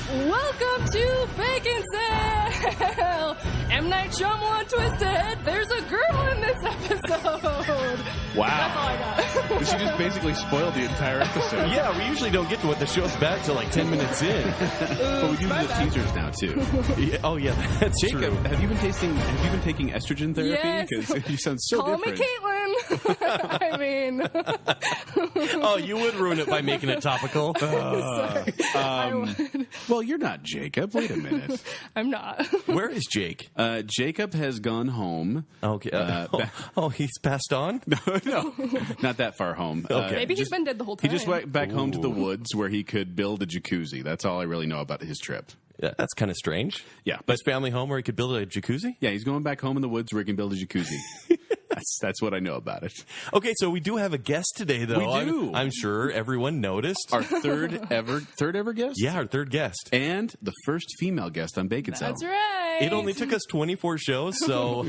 Welcome to Baconsale! M. Night Shyamalan twisted. There's a girl in this episode. Wow. That's all I got. She just basically spoiled the entire episode. Yeah, we usually don't get to what the show's back till like 10 minutes in. But we do the teasers now, too. Yeah, oh, yeah, that's Jacob, true. have you been taking estrogen therapy? Yes. Because you sound so Call different. me Caitlin. I mean... Oh, you would ruin it by making it topical. Sorry. I would. Well, you're not Jacob. Wait a minute. I'm not. Where is Jake? Jacob has gone home. Okay. He's passed on? No, not that far home. Okay. Maybe he's been dead the whole time. He just went back home to the woods where he could build a jacuzzi. That's all I really know about his trip. Yeah, that's kind of strange. Yeah, His family home where he could build a jacuzzi? Yeah, he's going back home in the woods where he can build a jacuzzi. That's what I know about it. Okay, so we do have a guest today, though. We do. I'm sure everyone noticed. Our third ever guest? Yeah, our third guest. And the first female guest on Baconsale. That's right. It only took us 24 shows, so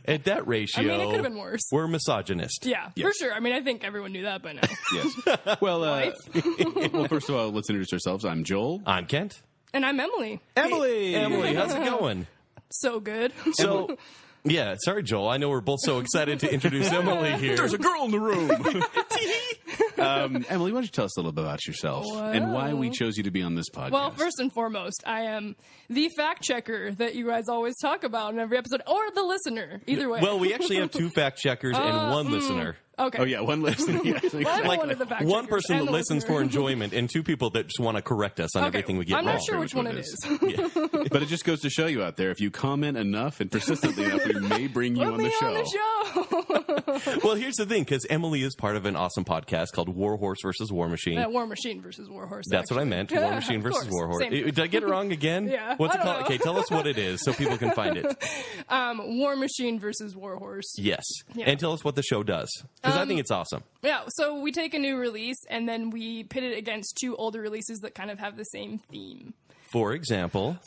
at that ratio, I mean, it could have been worse. We're misogynist. Yeah, Yes. for sure. I mean, I think everyone knew that by now. Yes. Well, well, first of all, let's introduce ourselves. I'm Joel. I'm Kent. And I'm Emily. Emily! Emily, how's it going? So good. So, yeah, sorry, Joel. I know we're both so excited to introduce Emily here. There's a girl in the room. Emily, why don't you tell us a little bit about yourself and why we chose you to be on this podcast? Well, first and foremost, I am the fact checker that you guys always talk about in every episode, or the listener. Either way. Well, we actually have two fact checkers and one listener. Okay. Oh, yeah, one listener. Yeah, Well, I'm one of the fact One checkers person and that the listens listener. for enjoyment and two people that just want to correct us on Okay. everything we get I'm wrong. not sure which one it is. But it just goes to show you out there, if you comment enough and persistently enough, we may bring you Put on me the show. on the show. Well, here's the thing, because Emily is part of an awesome podcast called War Horse versus War Machine. War Machine versus War Horse. That's what I meant. War Machine Of versus course. War Horse. Same. Did I get it wrong again? Yeah. What's I it don't called? know. Okay, tell us what it is so people can find it. War Machine versus War Horse. Yes. Yeah. And tell us what the show does, because I think it's awesome. Yeah, so we take a new release and then we pit it against two older releases that kind of have the same theme. For example,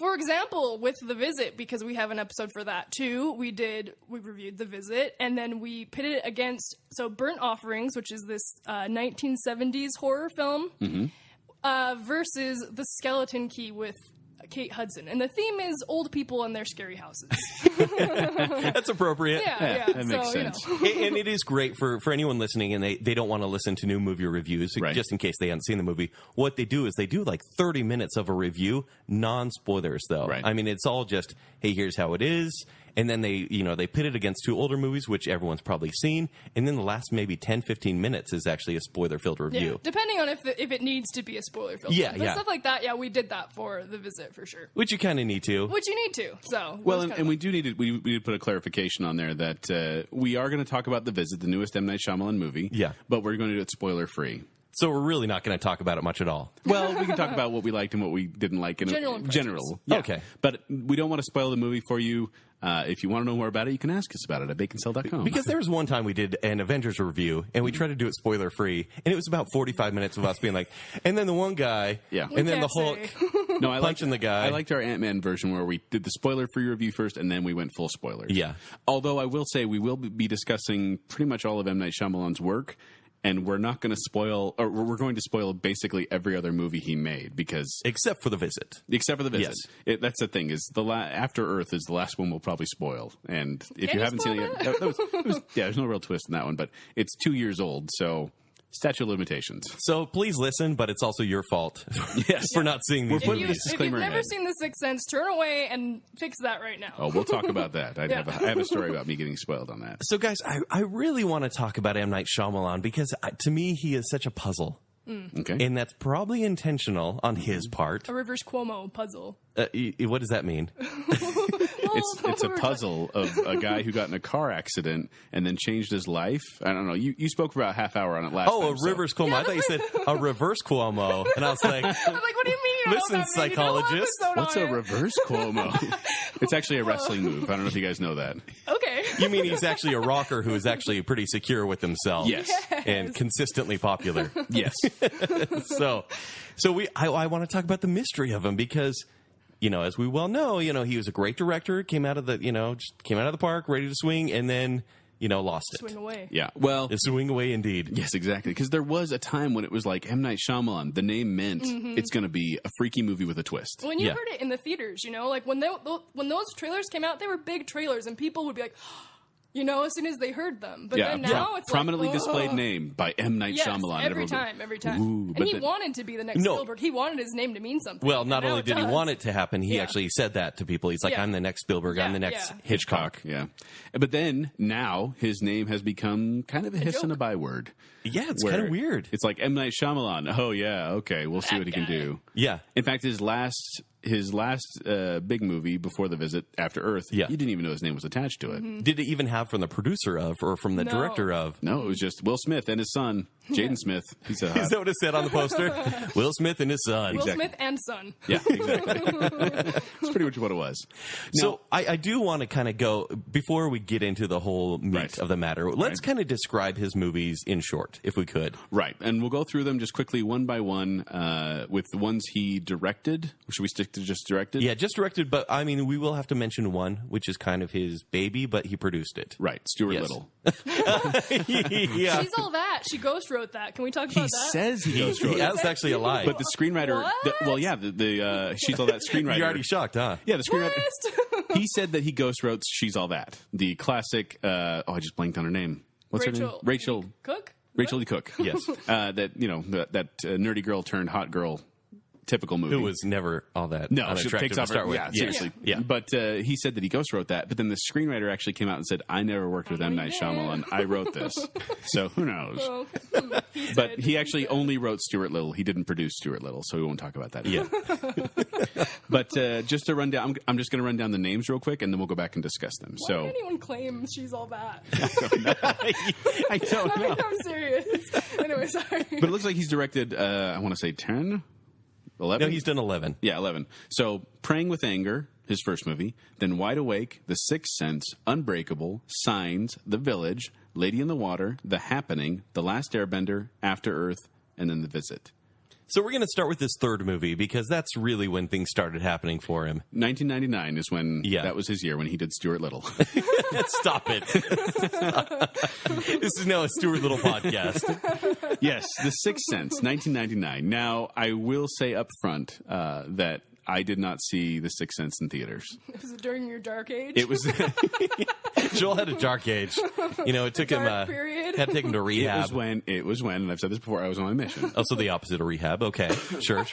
With The Visit, because we have an episode for that too, we reviewed The Visit, and then we pitted it against Burnt Offerings, which is this 1970s horror film, versus The Skeleton Key with Kate Hudson. And the theme is old people and their scary houses. that's appropriate. Yeah. that makes sense. And it is great for anyone listening and they don't want to listen to new movie reviews, Right. just in case they haven't seen the movie. What they do is they do like 30 minutes of a review, non-spoilers though. Right. I mean, it's all just, hey, here's how it is. And then they pit it against two older movies, which everyone's probably seen. And then the last maybe 10, 15 minutes is actually a spoiler-filled review. Yeah, depending on if it needs to be a spoiler film. Yeah, But yeah. stuff like that, we did that for The Visit for sure. Which you kind of need to. Which you need to. So Well, and we do need to put a clarification on there that we are going to talk about The Visit, the newest M. Night Shyamalan movie. Yeah. But we're going to do it spoiler-free. So we're really not going to talk about it much at all. Well, we can talk about what we liked and what we didn't like. General impressions. General. Yeah. Okay. But we don't want to spoil the movie for you. If you want to know more about it, you can ask us about it at baconsale.com. Because there was one time we did an Avengers review, and we tried to do it spoiler-free, and it was about 45 minutes of us being like, and then the one guy, Yeah. and then the can't Hulk. No, I punching the guy. I liked our Ant-Man version where we did the spoiler-free review first, and then we went full spoilers. Yeah. Although I will say we will be discussing pretty much all of M. Night Shyamalan's work, and we're not going to spoil, or we're going to spoil basically every other movie he made because Except for The Visit. except for The Visit. Yes. That's the thing is After Earth is the last one we'll probably spoil, and if Can you you haven't seen spoil it, yet, it was, there's no real twist in that one, but it's 2 years old, so statute of limitations. So please listen, but it's also your fault Yes. for not seeing these We're putting movies. this If you've disclaimer never ahead. seen The Sixth Sense, turn away and fix that right now. Oh, we'll talk about that. I have a story about me getting spoiled on that. So, guys, I really want to talk about M. Night Shyamalan because, to me, he is such a puzzle. Okay. And that's probably intentional on his part. A reverse Cuomo puzzle. What does that mean? It's a puzzle of a guy who got in a car accident and then changed his life. I don't know. You spoke for about a half hour on it last time. Oh, a reverse Cuomo. I thought you said a reverse Cuomo. And I was like, I was like, what do you mean? You don't Listen, have maybe no psychologist, episode What's on a it? reverse Cuomo? It's actually a wrestling move. I don't know if you guys know that. Okay. you mean he's actually a rocker who is actually pretty secure with himself. Yes. And consistently popular. Yes. So I want to talk about the mystery of him because, as we well know, he was a great director, came out of the park, ready to swing, and then lost it. Swing away. Yeah. Well, Swing away indeed. yes, exactly. Because there was a time when it was like M. Night Shyamalan. The name meant it's going to be a freaky movie with a twist. When you heard it in the theaters, like when those trailers came out, they were big trailers, and people would be like, as soon as they heard them. But then now it's prominently like, displayed name by M. Night Shyamalan. Every time. Ooh, and he wanted to be the next Spielberg. He wanted his name to mean something. Well, not and only did he want it to happen, he actually said that to people. He's like, I'm the next Spielberg. I'm the next Hitchcock. Yeah. But then now his name has become kind of a hiss and a byword. Yeah, it's kind of weird. It's like M. Night Shyamalan. Oh, yeah, okay, we'll see what he can do. Yeah. In fact, his last big movie before The Visit, After Earth, you didn't even know his name was attached to it. Did it even have from the producer of or from the director of? No, it was just Will Smith and his son, Jaden Smith. Is that what it said on the poster? Will Smith and his son. Will Smith and son. Yeah, exactly. That's pretty much what it was. Now, so I do want to kind of go, before we get into the whole meat of the matter, let's kind of describe his movies in short, if we could. Right, and we'll go through them just quickly one by one with the ones he directed. Should we stick to just directed? Yeah, just directed, but I mean, we will have to mention one, which is kind of his baby, but he produced it. Right, Stuart Little. Yeah. She's All That. She ghost wrote that. Can we talk about that? He says he ghost wrote it. That's actually a lie. But the screenwriter, the She's All That screenwriter. You're already shocked, huh? Yeah, the screenwriter. He said that he ghost wrote She's All That, the classic. I just blanked on her name. What's her name? Rachel Cook. Rachel Lee Cook. Yes. That nerdy girl turned hot girl. Typical movie. Who was never all that she takes off to start with. Yeah, seriously. Yeah. But he said that he ghost wrote that, but then the screenwriter actually came out and said, I never worked with M. Night Shyamalan. I wrote this. So who knows? Well, but he actually only wrote Stuart Little. He didn't produce Stuart Little, so we won't talk about that. Yeah. But just to run down, I'm just going to run down the names real quick, and then we'll go back and discuss them. Why would anyone claim She's All That? I don't know. I'm serious. Anyway, sorry. But it looks like he's directed, I want to say 10? 11? No, he's done 11. Yeah, 11. So, Praying with Anger, his first movie, then Wide Awake, The Sixth Sense, Unbreakable, Signs, The Village, Lady in the Water, The Happening, The Last Airbender, After Earth, and then The Visit. So we're going to start with this third movie because that's really when things started happening for him. 1999 is when that was his year when he did Stuart Little. Stop it. This is now a Stuart Little podcast. Yes, The Sixth Sense, 1999. Now, I will say up front that I did not see The Sixth Sense in theaters. Was it during your dark age? It was. Joel had a dark age. It took him. Had to take him to rehab. It was when, and I've said this before, I was on a mission. Also, the opposite of rehab. Okay, sure.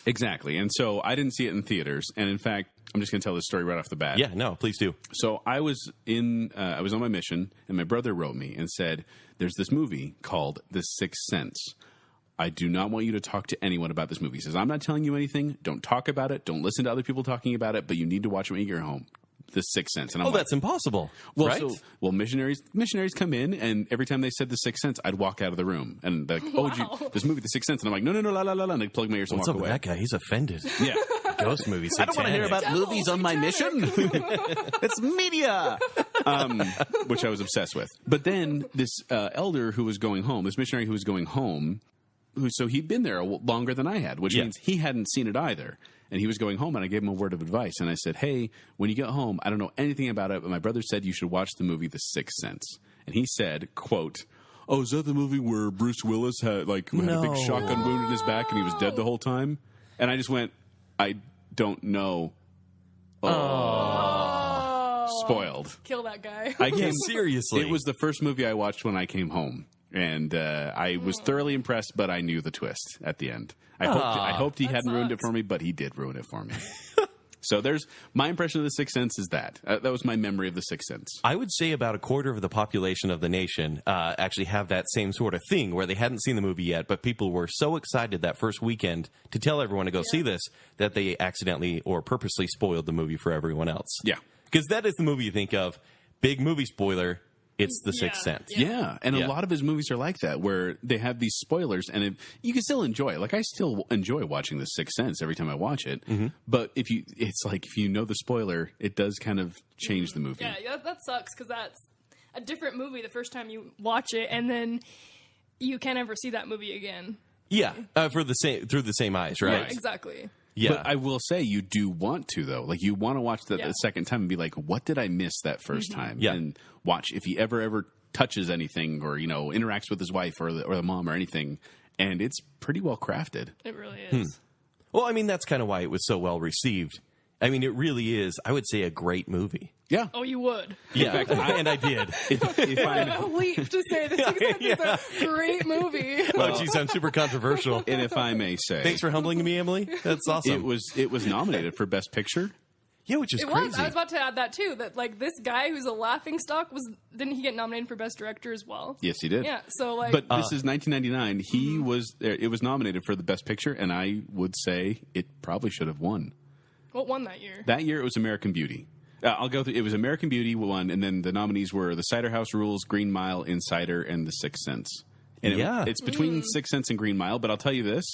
Exactly, and so I didn't see it in theaters. And in fact, I'm just going to tell this story right off the bat. Yeah, no, please do. So I was I was on my mission, and my brother wrote me and said, "There's this movie called The Sixth Sense. I do not want you to talk to anyone about this movie." He says, "I'm not telling you anything. Don't talk about it. Don't listen to other people talking about it. But you need to watch it when you get home." The Sixth Sense. And I'm that's impossible. Well, right? Missionaries come in, and every time they said The Sixth Sense, I'd walk out of the room. And they're like, this movie, The Sixth Sense. And I'm like, no, la, la, la, la. And they plug my ears and walk away. That guy? He's offended. Yeah. Ghost movies. I don't want to hear about movies on my mission. It's media. Which I was obsessed with. But then this elder who was going home, this missionary who was going home, so he'd been there longer than I had, which means he hadn't seen it either. And he was going home, and I gave him a word of advice. And I said, hey, when you get home, I don't know anything about it, but my brother said you should watch the movie The Sixth Sense. And he said, quote, "Oh, is that the movie where Bruce Willis had a big shotgun wound in his back and he was dead the whole time?" And I just went, I don't know. Spoiled. Kill that guy. Seriously. It was the first movie I watched when I came home. And I was thoroughly impressed, but I knew the twist at the end. I hoped he hadn't ruined it for me, but he did ruin it for me. So there's my impression of The Sixth Sense is that. That was my memory of The Sixth Sense. I would say about a quarter of the population of the nation actually have that same sort of thing where they hadn't seen the movie yet, but people were so excited that first weekend to tell everyone to go see this that they accidentally or purposely spoiled the movie for everyone else. Yeah. Because that is the movie you think of. Big movie spoiler. It's The Sixth Sense. Yeah, and a lot of his movies are like that, where they have these spoilers, and you can still enjoy it. Like, I still enjoy watching The Sixth Sense every time I watch it, but if you know the spoiler, it does kind of change the movie. Yeah, that sucks, because that's a different movie the first time you watch it, and then you can't ever see that movie again. Yeah, through the same eyes, right? Yeah, exactly. Yeah. But I will say you do want to, though. Like, you want to watch that the second time and be like, what did I miss that first time? Yeah. And watch if he ever touches anything or, interacts with his wife or the mom or anything. And it's pretty well crafted. It really is. Well, I mean, that's kind of why it was so well received. I mean, it really is, I would say, a great movie. Yeah. Oh, you would. Yeah, and I did. If I leap to say this because it's a great movie. Oh, geez, I'm super controversial. And if I may say, Thanks for humbling me, Emily. That's awesome. it was nominated for Best Picture. Yeah, which is It crazy. was. I was about to add that too. That like this guy who's a laughingstock didn't he get nominated for Best Director as well? Yes, he did. Yeah. So like, But this is 1999. He was there. It was nominated for the Best Picture, and I would say it probably should have won. what won that year? That year, it was American Beauty. I'll go through. It was American Beauty won, and then the nominees were The Cider House Rules, Green Mile, Insider, and The Sixth Sense. And it's between Sixth Sense and Green Mile. But I'll tell you this: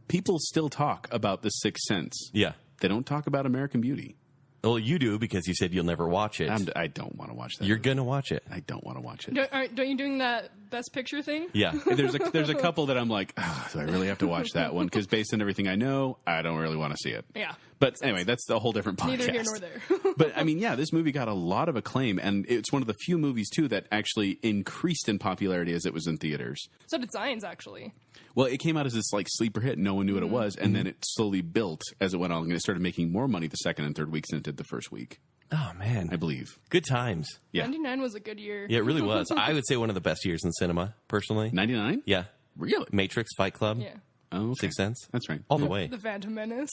people still talk about The Sixth Sense. Yeah. They don't talk about American Beauty. Well, you do because you said you'll never watch it. I don't want to watch that. You're going to watch it. I don't want to watch it. Don't you doing that Best Picture thing? Yeah. There's a couple that I'm like, do I really have to watch that one? Because based on everything I know, I don't really want to see it. Yeah. But anyway, that's a whole different podcast. Neither here nor there. But I mean, yeah, this movie got a lot of acclaim, and it's one of the few movies too that actually increased in popularity as it was in theaters. So did Science actually. Well, it came out as this like sleeper hit. No one knew what it was, and then it slowly built as it went on, and it started making more money the second and third weeks than it did the first week. Oh, man. I believe. Good times. Yeah. 99 was a good year. Yeah, it really was. I would say one of the best years in cinema, personally. 99? Yeah. Really? Matrix, Fight Club, Yeah. Oh, okay. Sixth Sense. That's right. All the way. The Phantom Menace.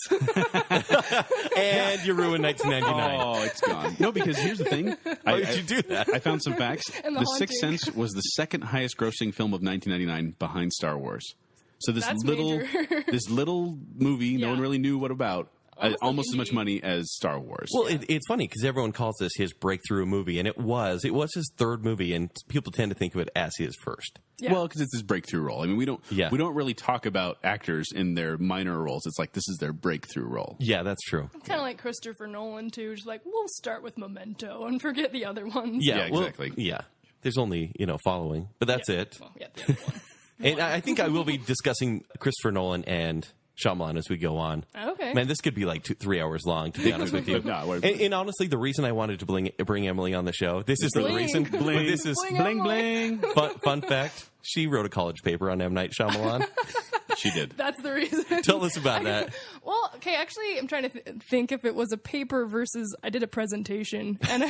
And you ruined 1999. Oh, it's gone. No, because here's the thing. Why did you do that? I found some facts. And The The Sixth Haunting. Sense was the second highest grossing film of 1999 behind Star Wars. So this That's little major. this little movie no Yeah. one really knew what about. Almost as much indie. money as Star Wars. Well, it's funny because everyone calls this his breakthrough movie, and it was his third movie, and people tend to think of it as his first. Yeah. Well, because it's his breakthrough role. I mean, we don't really talk about actors in their minor roles. It's like this is their breakthrough role. Yeah, that's true. Kind of like Christopher Nolan too. Just like we'll start with Memento and forget the other ones. Yeah, well, exactly. Yeah, there's only following, but that's it. Well, yeah, the other one. And I think I will be discussing Christopher Nolan and Shyamalan as we go on. Okay. Man, this could be like 3 hours long, to be honest with you. No, And honestly, the reason I wanted to bring Emily on the show, this is the Bling. reason. Bling. This is Bling. Bling. fun fact. She wrote a college paper on M. Night Shyamalan. She did. That's the reason. Tell us about that. Well, okay, actually, I'm trying to think if it was a paper versus I did a presentation, and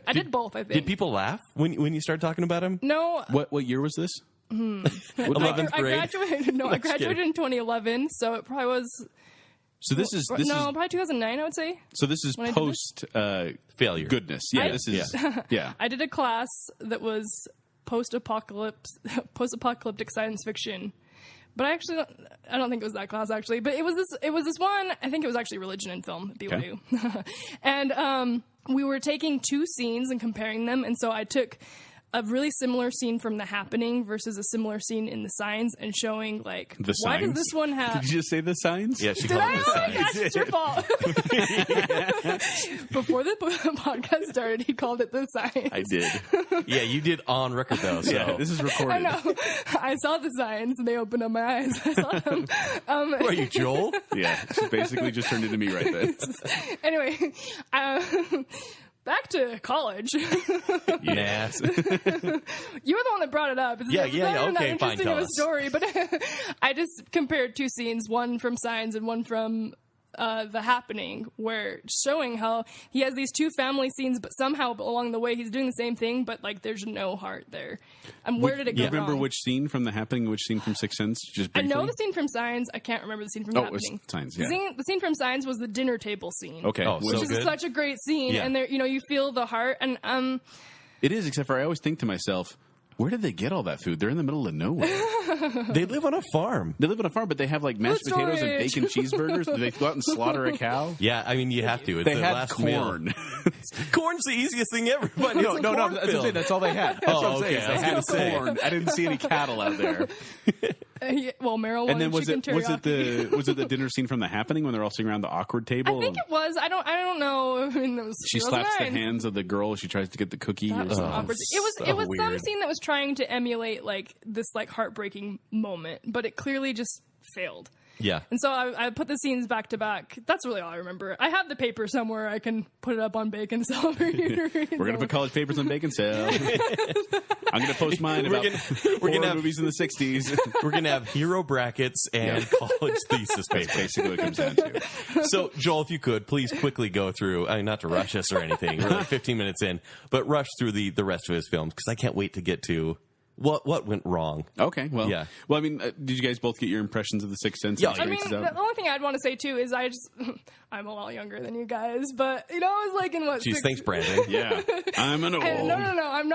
I did both. I think. Did people laugh when you started talking about him? No. What year was this? 11th I grade. graduated. No, I Just graduated kidding. in 2011, so it probably was. So this is Probably 2009. I would say. so this is When I did post Failure. goodness. Yeah, I- this is yeah. I did a class that was post-apocalyptic science fiction. But I don't think it was that class actually. But it was this one. I think it was actually religion and film at BYU. Okay. And we were taking two scenes and comparing them. And so I took a really similar scene from The Happening versus a similar scene in The Signs and showing like The why does Signs? this one have. Did you just say the signs? Yeah, she Did called I? it Oh the my gosh, it's your fault. Before the podcast started, he called it The Signs. I did. Yeah, you did on record though. So. Yeah, this is recorded. I know. I saw the signs and they opened up my eyes. I saw them. Who are you, Joel? Yeah, she basically just turned into me right then. Anyway, back to college. Yes. You were the one that brought it up. It's Yeah, it's yeah, not yeah, even that okay, fine, interesting tell of a us. story, but I just compared two scenes, one from Signs and one from The Happening, where showing how he has these two family scenes, but somehow along the way he's doing the same thing, but like there's no heart there. And where did it go You remember wrong? which scene from The Happening, which scene from Sixth Sense? Just I briefly. know the scene from Signs. I can't remember the scene from Oh, The it was Happening. Signs, The yeah. scene from Signs was the dinner table scene. Okay. Oh, Well, so Which is good. such a great scene, Yeah. and there, you feel the heart, and it is, except for I always think to myself, where did they get all that food? They're in the middle of nowhere. They live on a farm. They live on a farm, but they have like mashed Food potatoes and storage. bacon cheeseburgers. Do they go out and slaughter a cow? Yeah, I mean, you have to. It's They the had last corn. meal. Corn's the easiest thing ever. But No, that's what I'm saying. That's all they had. That's what I'm okay, saying. I They was had gonna say. corn. I didn't see any cattle out there. well, Meryl And then wanted chicken teriyaki. was it the dinner scene from The Happening when they're all sitting around the awkward table? I think it was. I don't know. I mean, it was, She slaps the hands of the girl. She tries to get the cookie. That or was something. awkward. so It was some weird. scene that was trying to emulate like this like heartbreaking moment, but it clearly just failed. Yeah. And so I put the scenes back to back. That's really all I remember. I have the paper somewhere. I can put it up on Baconsale for you to read. We're going to put college papers on Baconsale. I'm going to post mine about horror movies in the 60s. We're going to have hero brackets and college thesis papers. That's basically what it comes down to. So, Joel, if you could, please quickly go through, not to rush us or anything, we're like 15 minutes in, but rush through the rest of his films, because I can't wait to get to what went wrong. Okay, well, Yeah. Well, I mean, did you guys both get your impressions of The Sixth Sense? Yeah, I mean, the only thing I'd want to say, too, is I'm a lot younger than you guys, but, I was like in what, Jeez, thanks, Brandon. Yeah, I'm an old. No, I'm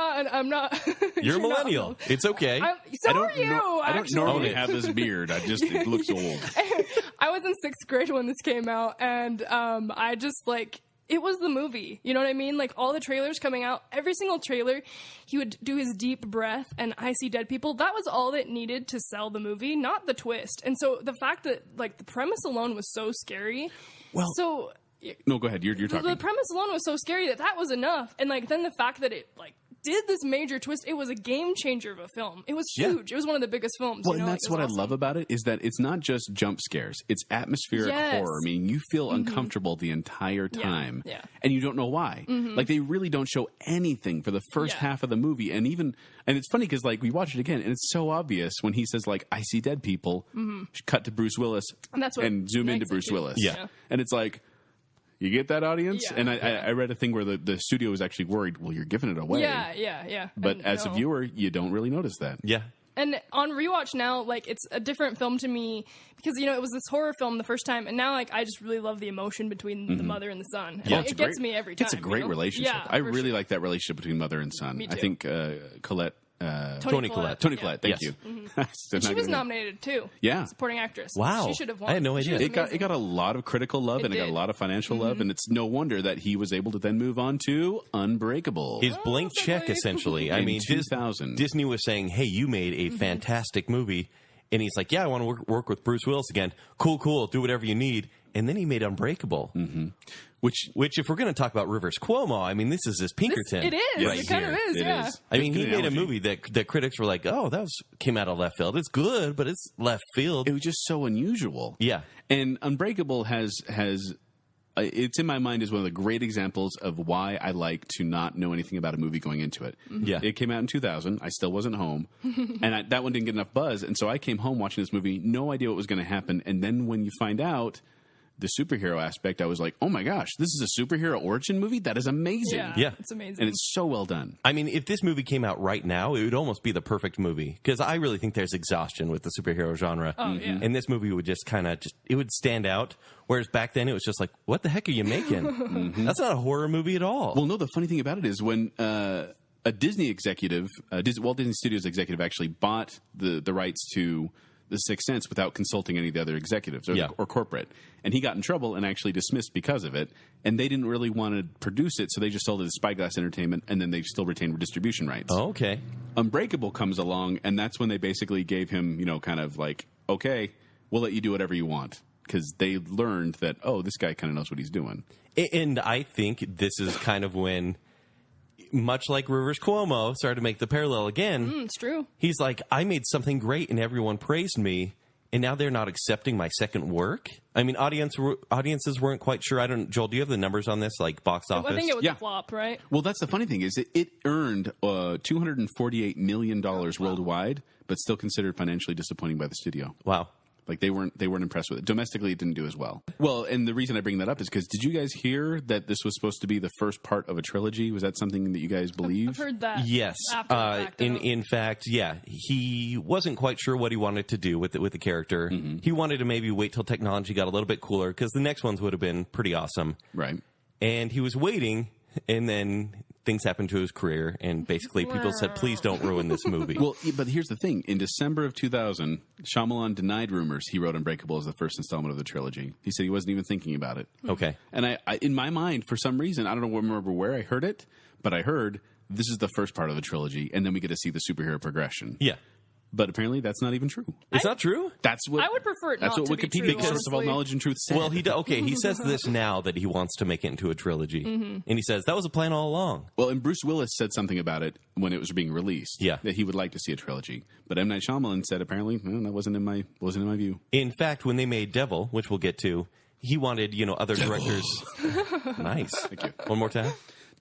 not. You're a millennial. not. It's okay. So are you, I don't actually. normally have this beard. It looks old. I was in 6th grade when this came out, and I just, it was the movie. You know what I mean? Like, all the trailers coming out, every single trailer, he would do his deep breath and I see dead people. That was all that needed to sell the movie, not the twist. And so the fact that, the premise alone was so scary. Well, so... No, go ahead. You're talking. The premise alone was so scary that was enough. And, then the fact that it, did this major twist, it was a game changer of a film. It was huge. It was one of the biggest films. Well, and that's what I love about it, is that it's not just jump scares. It's atmospheric horror. I mean, you feel uncomfortable the entire time. Yeah. And you don't know why. They really don't show anything for the first half of the movie. And it's funny because, we watch it again, and it's so obvious when he says, I see dead people, cut to Bruce Willis, and zoom into Bruce Willis. Yeah. And it's you get that, audience? Yeah, and I read a thing where the studio was actually worried, well, you're giving it away. Yeah. But as a viewer, you don't really notice that. Yeah. And on rewatch now, it's a different film to me because, it was this horror film the first time. And now, I just really love the emotion between the mother and the son. Yeah, it gets me every time. It's a great relationship. Yeah, I really like that relationship between mother and son. Me too. I think Colette... Toni Collette. Thank you. And she was nominated too. Yeah. Supporting actress. Wow. She should have won. I had no idea. It got a lot of critical love, and it got a did. lot of financial love, and it's no wonder that he was able to then move on to Unbreakable. His blank check, essentially. I In mean, 2000. Disney was saying, hey, you made a fantastic movie. And he's like, yeah, I want to work with Bruce Willis again. Cool. Do whatever you need. And then he made Unbreakable. Mm-hmm. Which, if we're going to talk about Rivers Cuomo, I mean, this is his Pinkerton. It is. Right It kind of here. is, It yeah. is. I mean, he Good made a analogy. movie that critics were like, oh, came out of left field. It's good, but it's left field. It was just so unusual. Yeah. And Unbreakable has it's in my mind as one of the great examples of why I like to not know anything about a movie going into it. Yeah. It came out in 2000. I still wasn't home. And that one didn't get enough buzz. And so I came home watching this movie, no idea what was going to happen. And then when you find out the superhero aspect, I was like, oh my gosh, this is a superhero origin movie? That is amazing. Yeah. It's amazing. And it's so well done. I mean, if this movie came out right now, it would almost be the perfect movie. Because I really think there's exhaustion with the superhero genre. Oh, yeah. And this movie would just it would stand out. Whereas back then, it was just like, what the heck are you making? That's not a horror movie at all. Well, no, the funny thing about it is when a Disney executive, Walt Disney Studios executive, actually bought the rights to The Sixth Sense without consulting any of the other executives or corporate. And he got in trouble and actually dismissed because of it. And they didn't really want to produce it, so they just sold it to Spyglass Entertainment, and then they still retained distribution rights. Oh, okay. Unbreakable comes along, and that's when they basically gave him, kind of like, okay, we'll let you do whatever you want. Because they learned that, this guy kind of knows what he's doing. And I think this is kind of when, much like Rivers Cuomo, started to make the parallel again. It's true. He's like, I made something great and everyone praised me, and now they're not accepting my second work? I mean, audiences weren't quite sure. Joel, do you have the numbers on this, like box office? I think it was a flop, right? Well, that's the funny thing is it earned $248 million worldwide, but still considered financially disappointing by the studio. Wow. Like they weren't impressed with it. Domestically, it didn't do as well. Well, and the reason I bring that up is because did you guys hear that this was supposed to be the first part of a trilogy? Was that something that you guys believe? I've heard that. Yes. After the fact, in fact, yeah, he wasn't quite sure what he wanted to do with the character. Mm-hmm. He wanted to maybe wait till technology got a little bit cooler because the next ones would have been pretty awesome. Right. And he was waiting, and then things happened to his career, and basically people said, please don't ruin this movie. Well, but here's the thing. In December of 2000, Shyamalan denied rumors he wrote Unbreakable as the first installment of the trilogy. He said he wasn't even thinking about it. Okay. And I in my mind, for some reason, I don't remember where I heard it, but I heard this is the first part of the trilogy, and then we get to see the superhero progression. Yeah. But apparently that's not even true. It's not true? That's what I would prefer it That's not what to be Wikipedia, true, source of all honestly. knowledge and truth, said. Well, he says this now that he wants to make it into a trilogy. And he says that was a plan all along. Well, and Bruce Willis said something about it when it was being released. Yeah. That he would like to see a trilogy. But M. Night Shyamalan said apparently that wasn't in my view. In fact, when they made Devil, which we'll get to, he wanted, other directors. Nice. Thank you. One more time.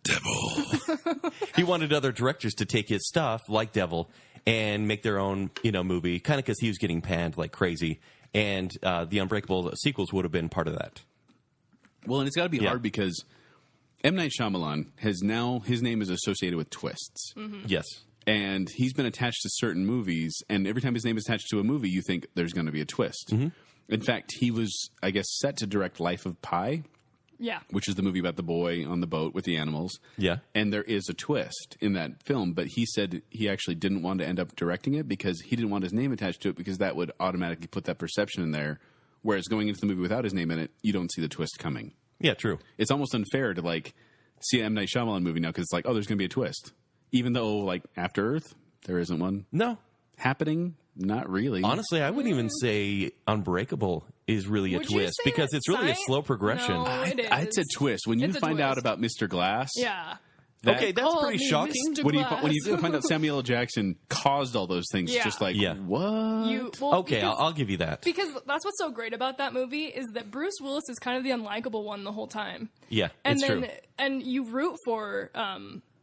Devil. He wanted other directors to take his stuff, like Devil, and make their own, movie, kind of because he was getting panned like crazy. And the Unbreakable sequels would have been part of that. Well, and it's got to be Yeah. hard because M. Night Shyamalan his name is associated with twists. Yes. And he's been attached to certain movies, and every time his name is attached to a movie, you think there's going to be a twist. In fact, he was, I guess, set to direct Life of Pi, Yeah. which is the movie about the boy on the boat with the animals. Yeah. And there is a twist in that film, but he said he actually didn't want to end up directing it because he didn't want his name attached to it because that would automatically put that perception in there. Whereas going into the movie without his name in it, you don't see the twist coming. Yeah, true. It's almost unfair to see an M. Night Shyamalan movie now because it's there's going to be a twist. Even though After Earth, there isn't one No. happening. Not really. Honestly, I wouldn't even say Unbreakable is really a Would you twist say because it's really a Science? slow progression. No. I'd say twist. When you It's a find out twist. about Mr. Glass, Yeah. Okay, that's Call pretty me shocking. Mr. when Glass. you find out Samuel L. Jackson caused all those things, Yeah. it's just Yeah. what? Okay, I'll give you that. Because that's what's so great about that movie is that Bruce Willis is kind of the unlikable one the whole time. Yeah, And it's then true. and you root for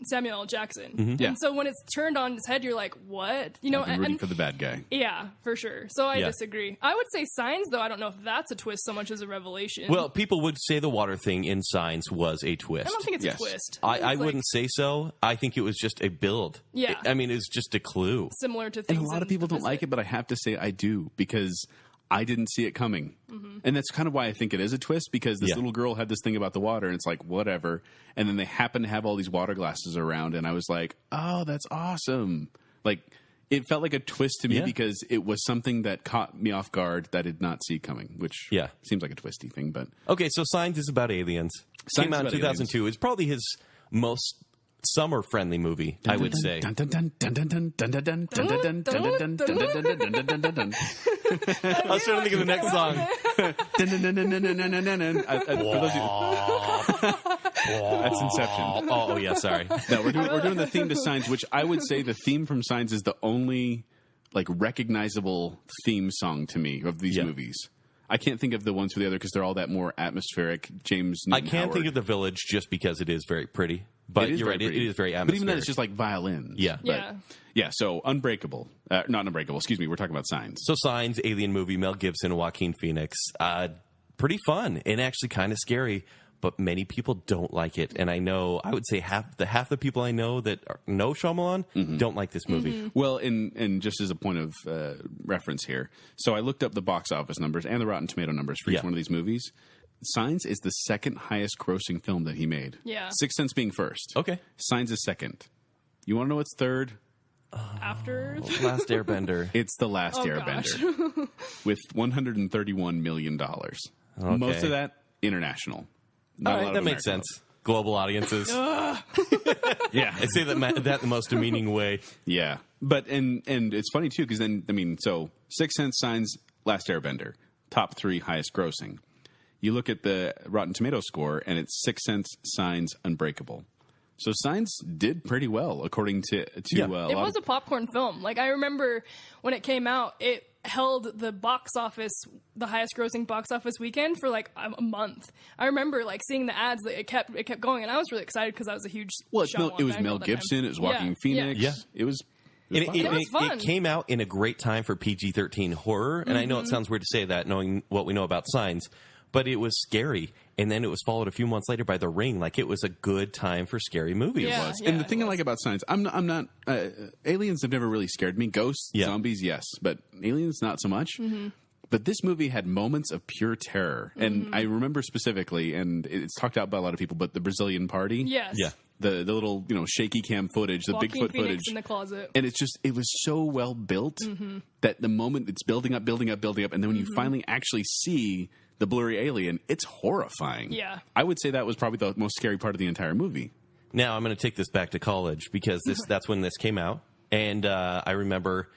Samuel L. Jackson. Mm-hmm. Yeah. And so when it's turned on its head, you're like, what? You know, I've been rooting and for the bad guy. yeah, for sure. So I Yeah. disagree. I would say Signs, though. I don't know if that's a twist so much as a revelation. Well, people would say the water thing in Signs was a twist. I don't think it's Yes. a twist. I It's like wouldn't say so. I think it was just a build. Yeah. I mean, it's just a clue. similar to And things. a lot of in people The don't like Visit. it, but I have to say I do because I didn't see it coming. And that's kind of why I think it is a twist because this Yeah. little girl had this thing about the water and it's like, whatever. And then they happen to have all these water glasses around and I was like, oh, that's awesome. It felt like a twist to me Yeah. because it was something that caught me off guard that I did not see coming, which Yeah. seems like a twisty thing, but Okay, so Signs is about aliens. Signs Came out in is about 2002. It's probably his most summer-friendly movie, I would say. Dun, dun, dun, dun, dun, dun, dun, dun, dun, dun, dun, dun, dun, dun, dun, dun, dun, dun, dun, dun. I was trying to think of the next song. Dun, dun, dun, dun, dun, dun, dun, dun, dun. For those of you- That's Inception. Oh, yeah, sorry. No, we're doing the theme to Signs, which I would say the theme from Signs is the only recognizable theme song to me of these Yeah. movies. I can't think of the ones for the other because they're all that more atmospheric. James I Newton can Howard. think of The Village just because it is very pretty. But It is you're very right, pretty. it is very But atmospheric. even then, it's just like violins. Yeah. But- Yeah. yeah. So Unbreakable, not Unbreakable. Excuse me. We're talking about Signs. So Signs, alien movie, Mel Gibson, Joaquin Phoenix. Pretty fun and actually kind of scary, but many people don't like it. And I would say half the people I know that know Show-malan don't like this movie. Well, and just as a point of reference here, so I looked up the box office numbers and the Rotten Tomato numbers for each Yeah. one of these movies. Signs is the second highest grossing film that he made. Yeah. Sixth Sense being first. Okay. Signs is second. You want to know what's third? After Last Airbender. It's The Last Oh, Airbender with $131 million. Most of that international. Not All a right, lot that of makes American sense. Global audiences. films. Yeah. I say that the most demeaning way. Yeah, but and it's funny too because then so Sixth Sense, Signs, Last Airbender, top 3 highest grossing. You look at the Rotten Tomato score and it's Sixth Sense, Signs, Unbreakable. So Signs did pretty well according to Yeah. a it lot was of, a popcorn film. I remember when it came out, it held the box office, the highest grossing box office weekend for a month. I remember seeing the ads that it kept going, and I was really excited because I was a huge well, Shyamalan it was fan Mel all the time. Gibson, it was Joaquin Yeah, Phoenix, Yeah. it was And fun. It was fun. it came out in a great time for PG-13 horror, and I know it sounds weird to say that, knowing what we know about Signs, but it was scary. And then it was followed a few months later by The Ring. It was a good time for scary movies. Yeah. was. And the thing I like about Signs, I'm not aliens have never really scared me. Ghosts, Yeah. zombies, yes, but aliens not so much. But this movie had moments of pure terror, and I remember specifically, and it's talked about by a lot of people, but the Brazilian party, Yes. Yeah. the little shaky cam footage, the Joaquin Bigfoot Phoenix footage, in the closet. and it was so well built that the moment it's building up, and then when you finally actually see the blurry alien, it's horrifying. Yeah. I would say that was probably the most scary part of the entire movie. Now I'm going to take this back to college because that's when this came out, and I remember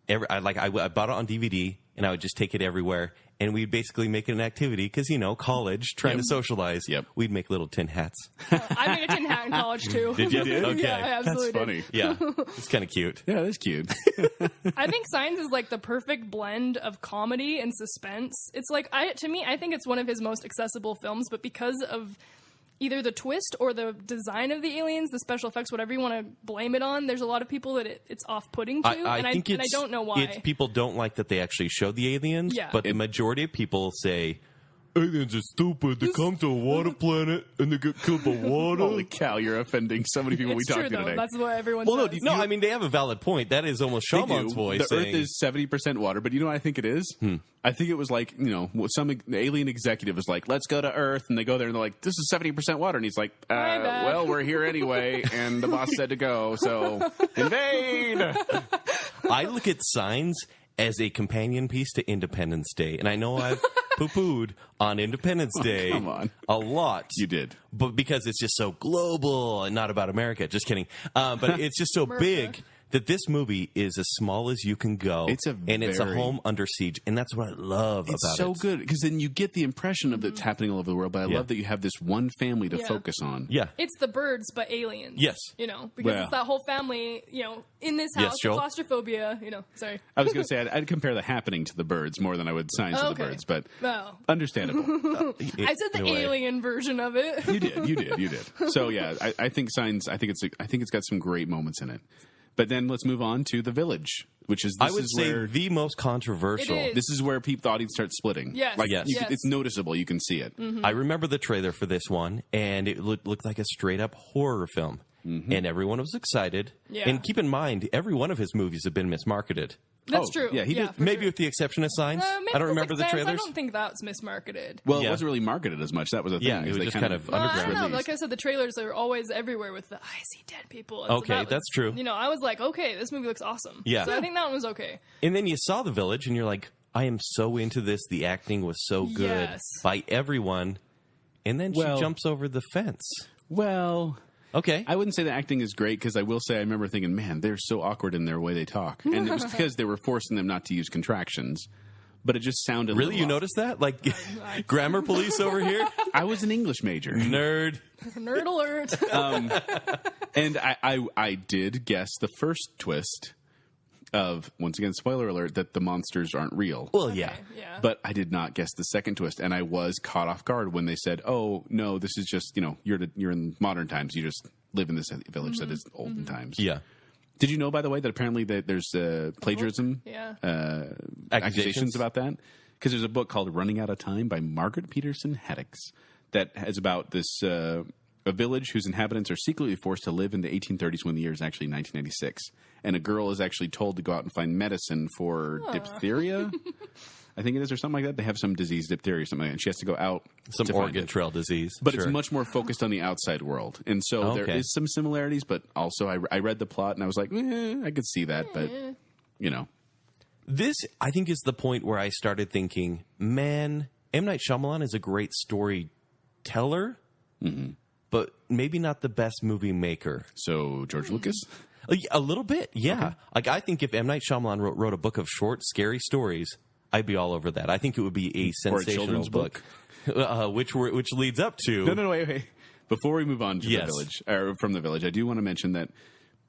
I bought it on DVD, and I would just take it everywhere. And we'd basically make it an activity because, college, trying to socialize. Yep. We'd make little tin hats. I made a tin hat in college, too. Did you? Okay. Yeah, I absolutely That's funny. did. Yeah. It's kind of cute. Yeah, that's cute. I think Signs is like the perfect blend of comedy and suspense. It's like, to me, I think it's one of his most accessible films, but because of either the twist or the design of the aliens, the special effects, whatever you want to blame it on, there's a lot of people that it's off-putting to, I think I don't know why. People don't like that they actually show the aliens, but the majority of people say, aliens are stupid. They come to a water planet and they get killed by water. Holy cow, you're offending so many people we talked to today. That's what everyone says. No, I mean, they have a valid point. That is almost Shyamalan's voice. The Earth is 70% water, but you know what I think it is? I think it was like, some alien executive was like, let's go to Earth, and they go there and they're like, this is 70% water, and he's like, well, we're here anyway, and the boss said to go, so invade! I look at Signs as a companion piece to Independence Day, and I know I've poo-pooed on Independence Day come on. a lot. You did. But because it's just so global and not about America. Just kidding. But it's just so big that this movie is as small as you can go. It's a home under siege, and that's what I love about it. It's so good, because then you get the impression of it's happening all over the world, but I love that you have this one family to focus on. Yeah. It's the birds, but aliens. Yes. Because it's that whole family, in this house, the claustrophobia, sorry. I was going to say, I'd compare The Happening to the birds more than I would Signs to the birds, but understandable. I said the alien version of it. You did. So, yeah, I think Signs, I think it's got some great moments in it. But then let's move on to The Village, which is the most controversial. This is where the audience starts splitting. Yes. It's noticeable. You can see it. Mm-hmm. I remember the trailer for this one, and it looked like a straight-up horror film. Mm-hmm. And everyone was excited. Yeah. And keep in mind, every one of his movies have been mismarketed. That's true. Yeah, he did. Maybe with the exception of Signs. I don't remember the trailers. I don't think that's mismarketed. Well, it wasn't really marketed as much. That was a thing. Yeah, it was just kind of I underground. don't know. Like I said, the trailers are always everywhere with the I see dead people. And okay, that's true. I was like, okay, this movie looks awesome. Yeah. So I think that one was okay. And then you saw The Village, and you're like, I am so into this. The acting was so good by everyone. And then she jumps over the fence. Well... Okay. I wouldn't say the acting is great, because I will say I remember thinking, man, they're so awkward in their way they talk. And it was because they were forcing them not to use contractions. But it just sounded Really? You noticed that? Like, grammar police over here? I was an English major. Nerd. Nerd alert. And I did guess the first twist of, once again, spoiler alert, that the monsters aren't real. Well, yeah. But I did not guess the second twist, and I was caught off guard when they said, "Oh no, this is just you're in modern times. You just live in this village that is olden times." Yeah. Did you know, by the way, that apparently there's plagiarism accusations about that? Because there's a book called "Running Out of Time" by Margaret Peterson Haddix that is about this a village whose inhabitants are secretly forced to live in the 1830s when the year is actually 1996, and a girl is actually told to go out and find medicine for diphtheria. I think it is, or something like that. They have some disease, diphtheria or something like that, and she has to go out. Some organ trail disease. But it's much more focused on the outside world. And so there is some similarities, but also I read the plot and I was like, I could see that, but, This, I think, is the point where I started thinking, man, M. Night Shyamalan is a great storyteller, but maybe not the best movie maker. So, George Lucas? A little bit, yeah. Okay. Like, I think if M. Night Shyamalan wrote a book of short, scary stories, I'd be all over that. I think it would be a sensational book. Which leads up to... No, wait. Before we move on to The Village, or from The Village, I do want to mention that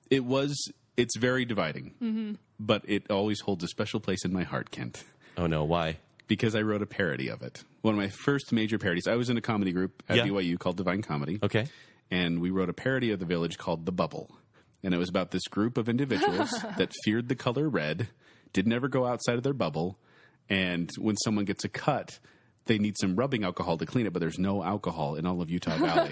it's very dividing, but it always holds a special place in my heart, Kent. Oh, no, why? Because I wrote a parody of it. One of my first major parodies. I was in a comedy group at BYU called Divine Comedy. Okay. And we wrote a parody of The Village called The Bubble. And it was about this group of individuals that feared the color red, didn't ever go outside of their bubble, and when someone gets a cut, they need some rubbing alcohol to clean it, but there's no alcohol in all of Utah Valley.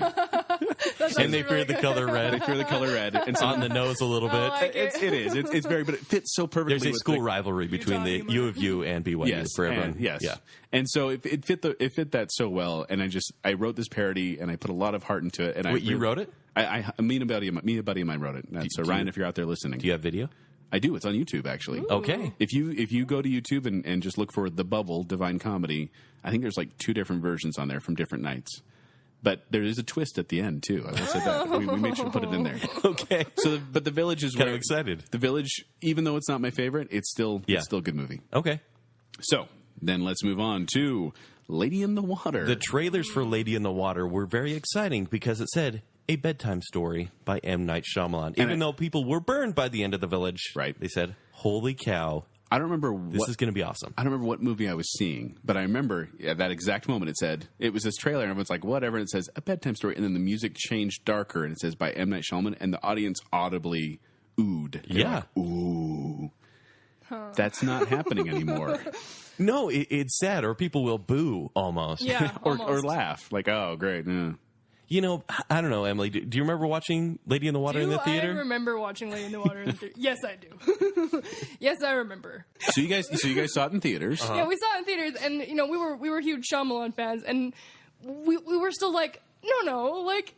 And they fear the color red. They fear the color red. And so on the nose a little bit. Like it is. It's very, but it fits so perfectly. There's a school rivalry between the U of U and BYU for everyone. Yes. And so it fit that so well. And I wrote this parody and I put a lot of heart into it. And you wrote it? Me and a buddy of mine wrote it. So Ryan, if you're out there listening, do you have video? I do. It's on YouTube, actually. Ooh. Okay. If you go to YouTube and just look for The Bubble Divine Comedy, I think there's like 2 different versions on there from different nights. But there is a twist at the end, too. I will say that. We made sure to put it in there. Okay. But The Village is kind of excited. The Village, even though it's not my favorite, it's still a good movie. Okay. So then let's move on to Lady in the Water. The trailers for Lady in the Water were very exciting because it said a bedtime story by M. Night Shyamalan. Even though people were burned by the end of The Village, right? They said, "Holy cow! I don't remember this is going to be awesome." I don't remember what movie I was seeing, but I remember at that exact moment it was this trailer, and everyone's like, "Whatever," and it says a bedtime story, and then the music changed darker, and it says by M. Night Shyamalan, and the audience audibly oohed. They're like, ooh. That's not happening anymore. No, it's sad, or people will boo almost. Yeah, or laugh like, "Oh, great." Yeah. You know, I don't know, Emily. Do you remember watching Lady in the Water in the theater? I remember watching Lady in the Water in the theater. Yes, I do. Yes, I remember. So you guys saw it in theaters? Yeah, we saw it in theaters, and we were huge Shyamalan fans, and we were still like, no, like.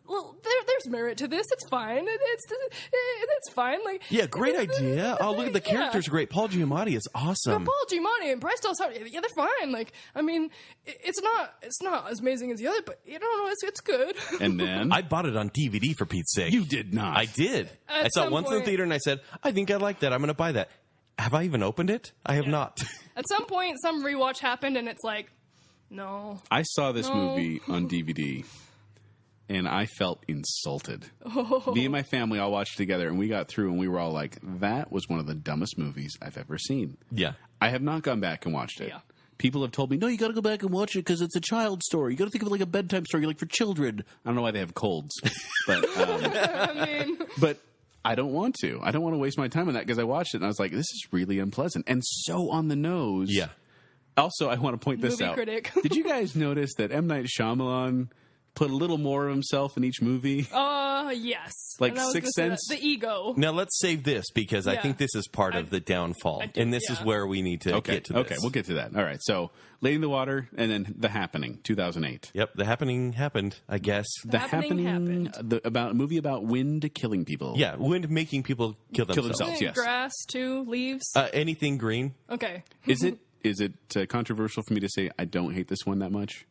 Well, there's merit to this. It's fine. It's fine. Like, yeah, great idea. Oh, look at the characters. Are great. Paul Giamatti is awesome. Paul Giamatti and Bryce Dallas Howard. Yeah, they're fine. Like, I mean, it's not as amazing as the other, but it's good. And then I bought it on DVD for Pete's sake. You did not. I did. I saw it once in the theater, and I said, I think I like that. I'm going to buy that. Have I even opened it? I have not. At some point, some rewatch happened, and it's like, no. I saw this movie on DVD. And I felt insulted. Me and my family all watched together, and we got through, and we were all like, that was one of the dumbest movies I've ever seen. Yeah. I have not gone back and watched it. Yeah. People have told me, no, you got to go back and watch it because it's a child story. You got to think of it like a bedtime story, like for children. I don't know why they have colds. But, but I don't want to. I don't want to waste my time on that because I watched it, and I was like, this is really unpleasant. And so on the nose. Yeah. Also, I want to point this Movie out. critic. Did you guys notice that M. Night Shyamalan put a little more of himself in each movie? Yes. Like Sixth Sense? The ego. Now, let's save this because I think this is part of the downfall. And this is where we need to get to this. Okay, we'll get to that. All right, so Lady in the Water and then The Happening, 2008. Yep, The Happening happened, I guess. The Happening happened. About a movie about wind killing people. Yeah, wind making people kill themselves. Yes. Grass, too, leaves. Anything green. Okay. Is it controversial for me to say I don't hate this one that much?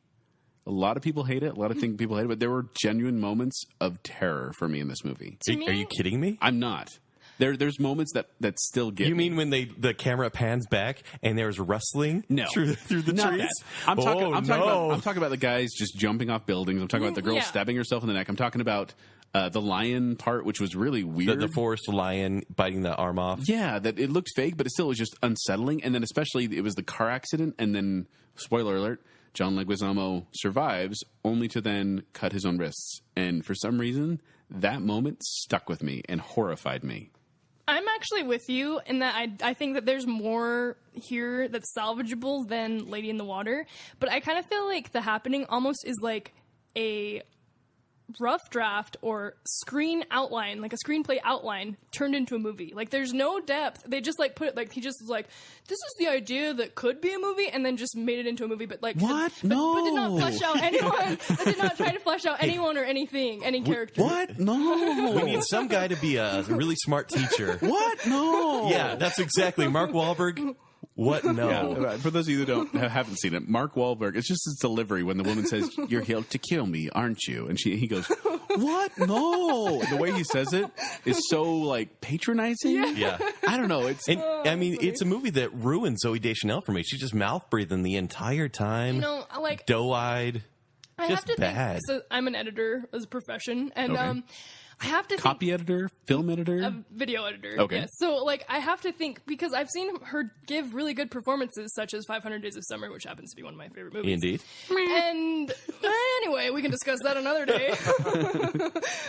A lot of people hate it. A lot of people hate it. But there were genuine moments of terror for me in this movie. Are you kidding me? I'm not. There's moments that still get You me. mean when the camera pans back and there's rustling through the Not trees? that. I'm talking about the guys just jumping off buildings. I'm talking about the girl stabbing herself in the neck. I'm talking about the lion part, which was really weird. The forest lion biting the arm off. Yeah, that it looked fake, but it still was just unsettling. And then especially it was the car accident, and then, spoiler alert, John Leguizamo survives, only to then cut his own wrists. And for some reason, that moment stuck with me and horrified me. I'm actually with you in that I think that there's more here that's salvageable than Lady in the Water. But I kind of feel like The Happening almost is like a rough draft or screen outline, like a screenplay outline turned into a movie. Like there's no depth. They just like put it, like he just was like, this is the idea that could be a movie, and then just made it into a movie. But like what? But did not flesh out anyone. Did not try to flesh out anyone or anything, any character. What? No. We need some guy to be a really smart teacher. What? No. Yeah, that's exactly Mark Wahlberg. What? No. Yeah, for those of you that haven't seen it, Mark Wahlberg, it's just his delivery when the woman says, "You're here to kill me, aren't you?" And he goes, "What? No." The way he says it is so like patronizing. Yeah. I don't know. It's it's a movie that ruined Zooey Deschanel for me. She's just mouth breathing the entire time. You know, like doe-eyed. I just have to bad. think. So I'm an editor as a profession, and I have to copy editor, film editor, a video editor. Okay. Yes. So like I have to think because I've seen her give really good performances, such as 500 Days of Summer, which happens to be one of my favorite movies. Indeed. And anyway, we can discuss that another day.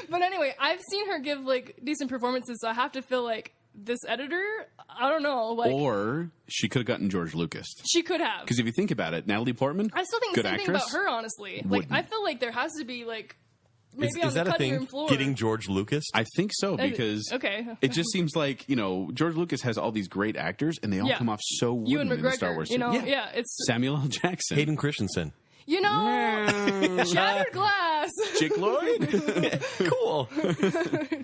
But anyway, I've seen her give like decent performances, so I have to feel like this editor, I don't know, like, or she could have gotten George Lucas. She could have, because if you think about it, Natalie Portman, I still think the same thing about her. Honestly, like I feel like there has to be like. Maybe is that a thing? Floor. Getting George Lucas? I think so because it just seems like George Lucas has all these great actors and they all come off so wooden in the Star Wars. It's Samuel L. Jackson, Hayden Christensen. Shattered Glass, Jake Lloyd, cool.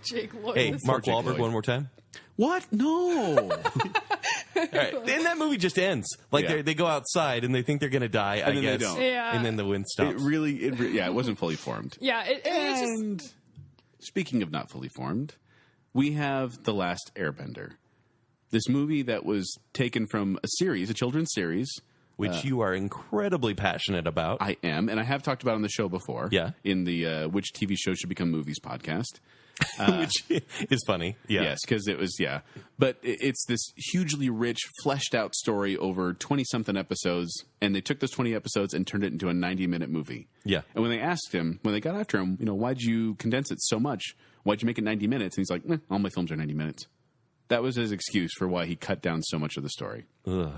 Jake Lloyd. Hey, Mark Wahlberg, one more time. What? No. Right. And that movie just ends. Like they go outside and they think they're going to die, And I then guess. they don't. Yeah. And then the wind stops. It wasn't fully formed. Yeah, it's just... And speaking of not fully formed, we have The Last Airbender. This movie that was taken from a children's series. Which you are incredibly passionate about. I am, and I have talked about on the show before. Yeah. In the Which TV Show Should Become Movies podcast. Which is funny. Yeah. Yes, because it was, But it's this hugely rich, fleshed out story over 20-something episodes, and they took those 20 episodes and turned it into a 90-minute movie. Yeah. And when they got after him, why'd you condense it so much? Why'd you make it 90 minutes? And he's like, all my films are 90 minutes. That was his excuse for why he cut down so much of the story. Ugh.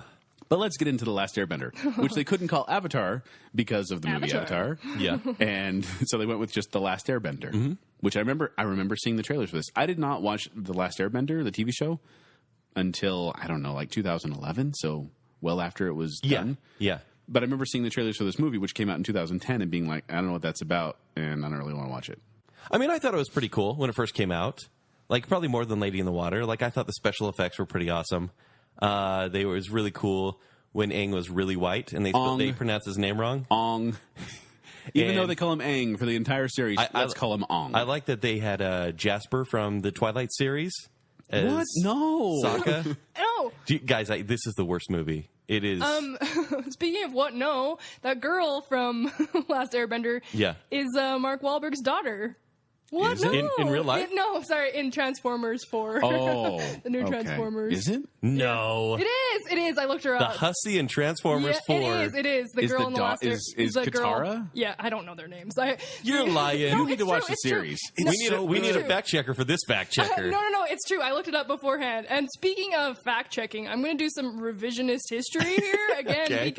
But let's get into The Last Airbender, which they couldn't call Avatar because of the movie Avatar. Yeah. And so they went with just The Last Airbender, which I remember seeing the trailers for this. I did not watch The Last Airbender, the TV show, until, I don't know, like 2011, so well after it was done. Yeah. But I remember seeing the trailers for this movie, which came out in 2010, and being like, I don't know what that's about, and I don't really want to watch it. I mean, I thought it was pretty cool when it first came out. Like, probably more than Lady in the Water. Like, I thought the special effects were pretty awesome. It was really cool when Aang was really white, and they pronounced his name wrong. Ong. Even though they call him Aang for the entire series, let's call him Ong. I like that they had Jasper from the Twilight series. What? No. Sokka. No. Guys, this is the worst movie. It is. Speaking of what, no, that girl from Last Airbender is Mark Wahlberg's daughter. What? Is it? No. In real life? No, sorry, in Transformers 4. Oh. The new okay. Transformers. Is it? No. It is. I looked her The up. hussy in Transformers 4. It is. The girl in the last... Is the Katara? Girl, yeah, I don't know their names. You're lying. No, You need to watch the it's true. series. We need a fact checker for this fact checker. No, it's true. I looked it up beforehand. And speaking of fact checking, I'm going to do some revisionist history here again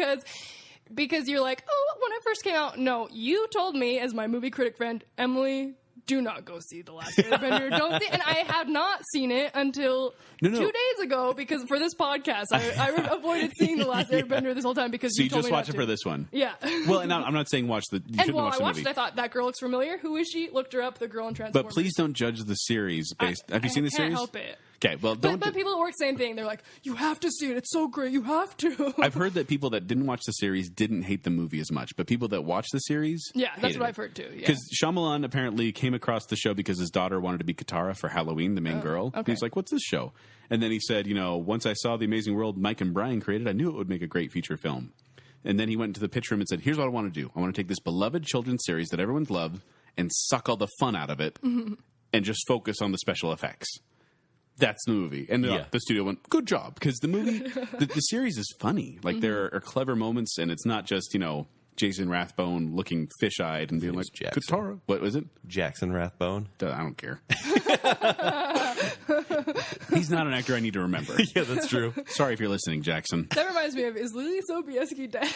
because you're like, oh, when it first came out, no, you told me as my movie critic friend, Emily, do not go see The Last Airbender. Don't see, and I had not seen it until 2 days ago because for this podcast, I avoided seeing The Last Airbender this whole time because you told just me watch not it to. for this one. Yeah. Well, and I'm not saying watch the. You And shouldn't while watch I the watched movie. it, I thought that girl looks familiar. Who is she? Looked her up. The girl in Transformers. But please don't judge the series based. Have you seen the series? I can't help it. Okay, well, don't. But people at work, same thing. They're like, you have to see it. It's so great. You have to. I've heard that people that didn't watch the series didn't hate the movie as much, but people that watched the series, yeah, that's hated what it. I've heard too. Yeah. Because Shyamalan apparently came across the show because his daughter wanted to be Katara for Halloween, the main girl. okay. And he's like, "What's this show?" And then he said, once I saw the amazing world Mike and Brian created, I knew it would make a great feature film. And then he went into the pitch room and said, "Here's what I want to do. I want to take this beloved children's series that everyone's loved and suck all the fun out of it, and just focus on the special effects." That's the movie. And the studio went, good job. Because the movie, the series is funny. Like, there are clever moments, and it's not just, Jason Rathbone looking fish-eyed and being like, Jackson. Katara. What was it? Jackson Rathbone. I don't care. He's not an actor I need to remember. Yeah, that's true. Sorry if you're listening, Jackson. That reminds me of, is Lily Sobieski dead?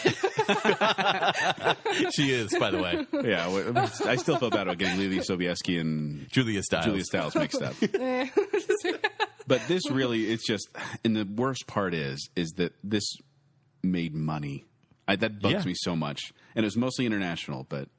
She is, by the way. Yeah, I still feel bad about getting Lily Sobieski and Julia Stiles mixed up. But this really, it's just, and the worst part is that this made money. That bugs me so much. And it was mostly international, but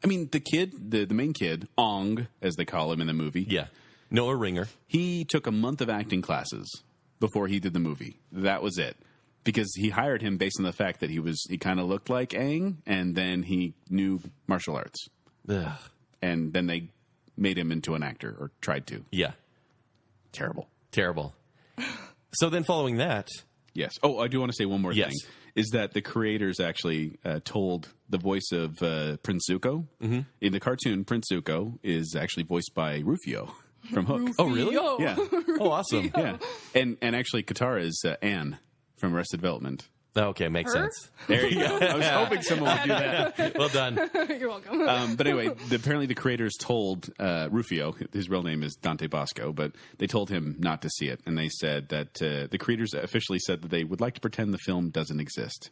I mean, the kid, the main kid, Ong, as they call him in the movie. Yeah. Noah Ringer. He took a month of acting classes before he did the movie. That was it. Because he hired him based on the fact that he kind of looked like Aang, and then he knew martial arts. Ugh. And then they made him into an actor, or tried to. Yeah. Terrible. So then following that... Yes. Oh, I do want to say one more Yes. thing. Is that the creators actually told the voice of Prince Zuko. Mm-hmm. In the cartoon, Prince Zuko is actually voiced by Rufio from Hook. Oh, really? Yeah. Oh, awesome. Yeah. And actually, Katara is Anne from Arrested Development. Okay, makes Her? sense. There you go. I was hoping someone would do that. Well done. You're welcome. But anyway, apparently the creators told Rufio, his real name is Dante Bosco, but they told him not to see it. And they said that the creators officially said that they would like to pretend the film doesn't exist.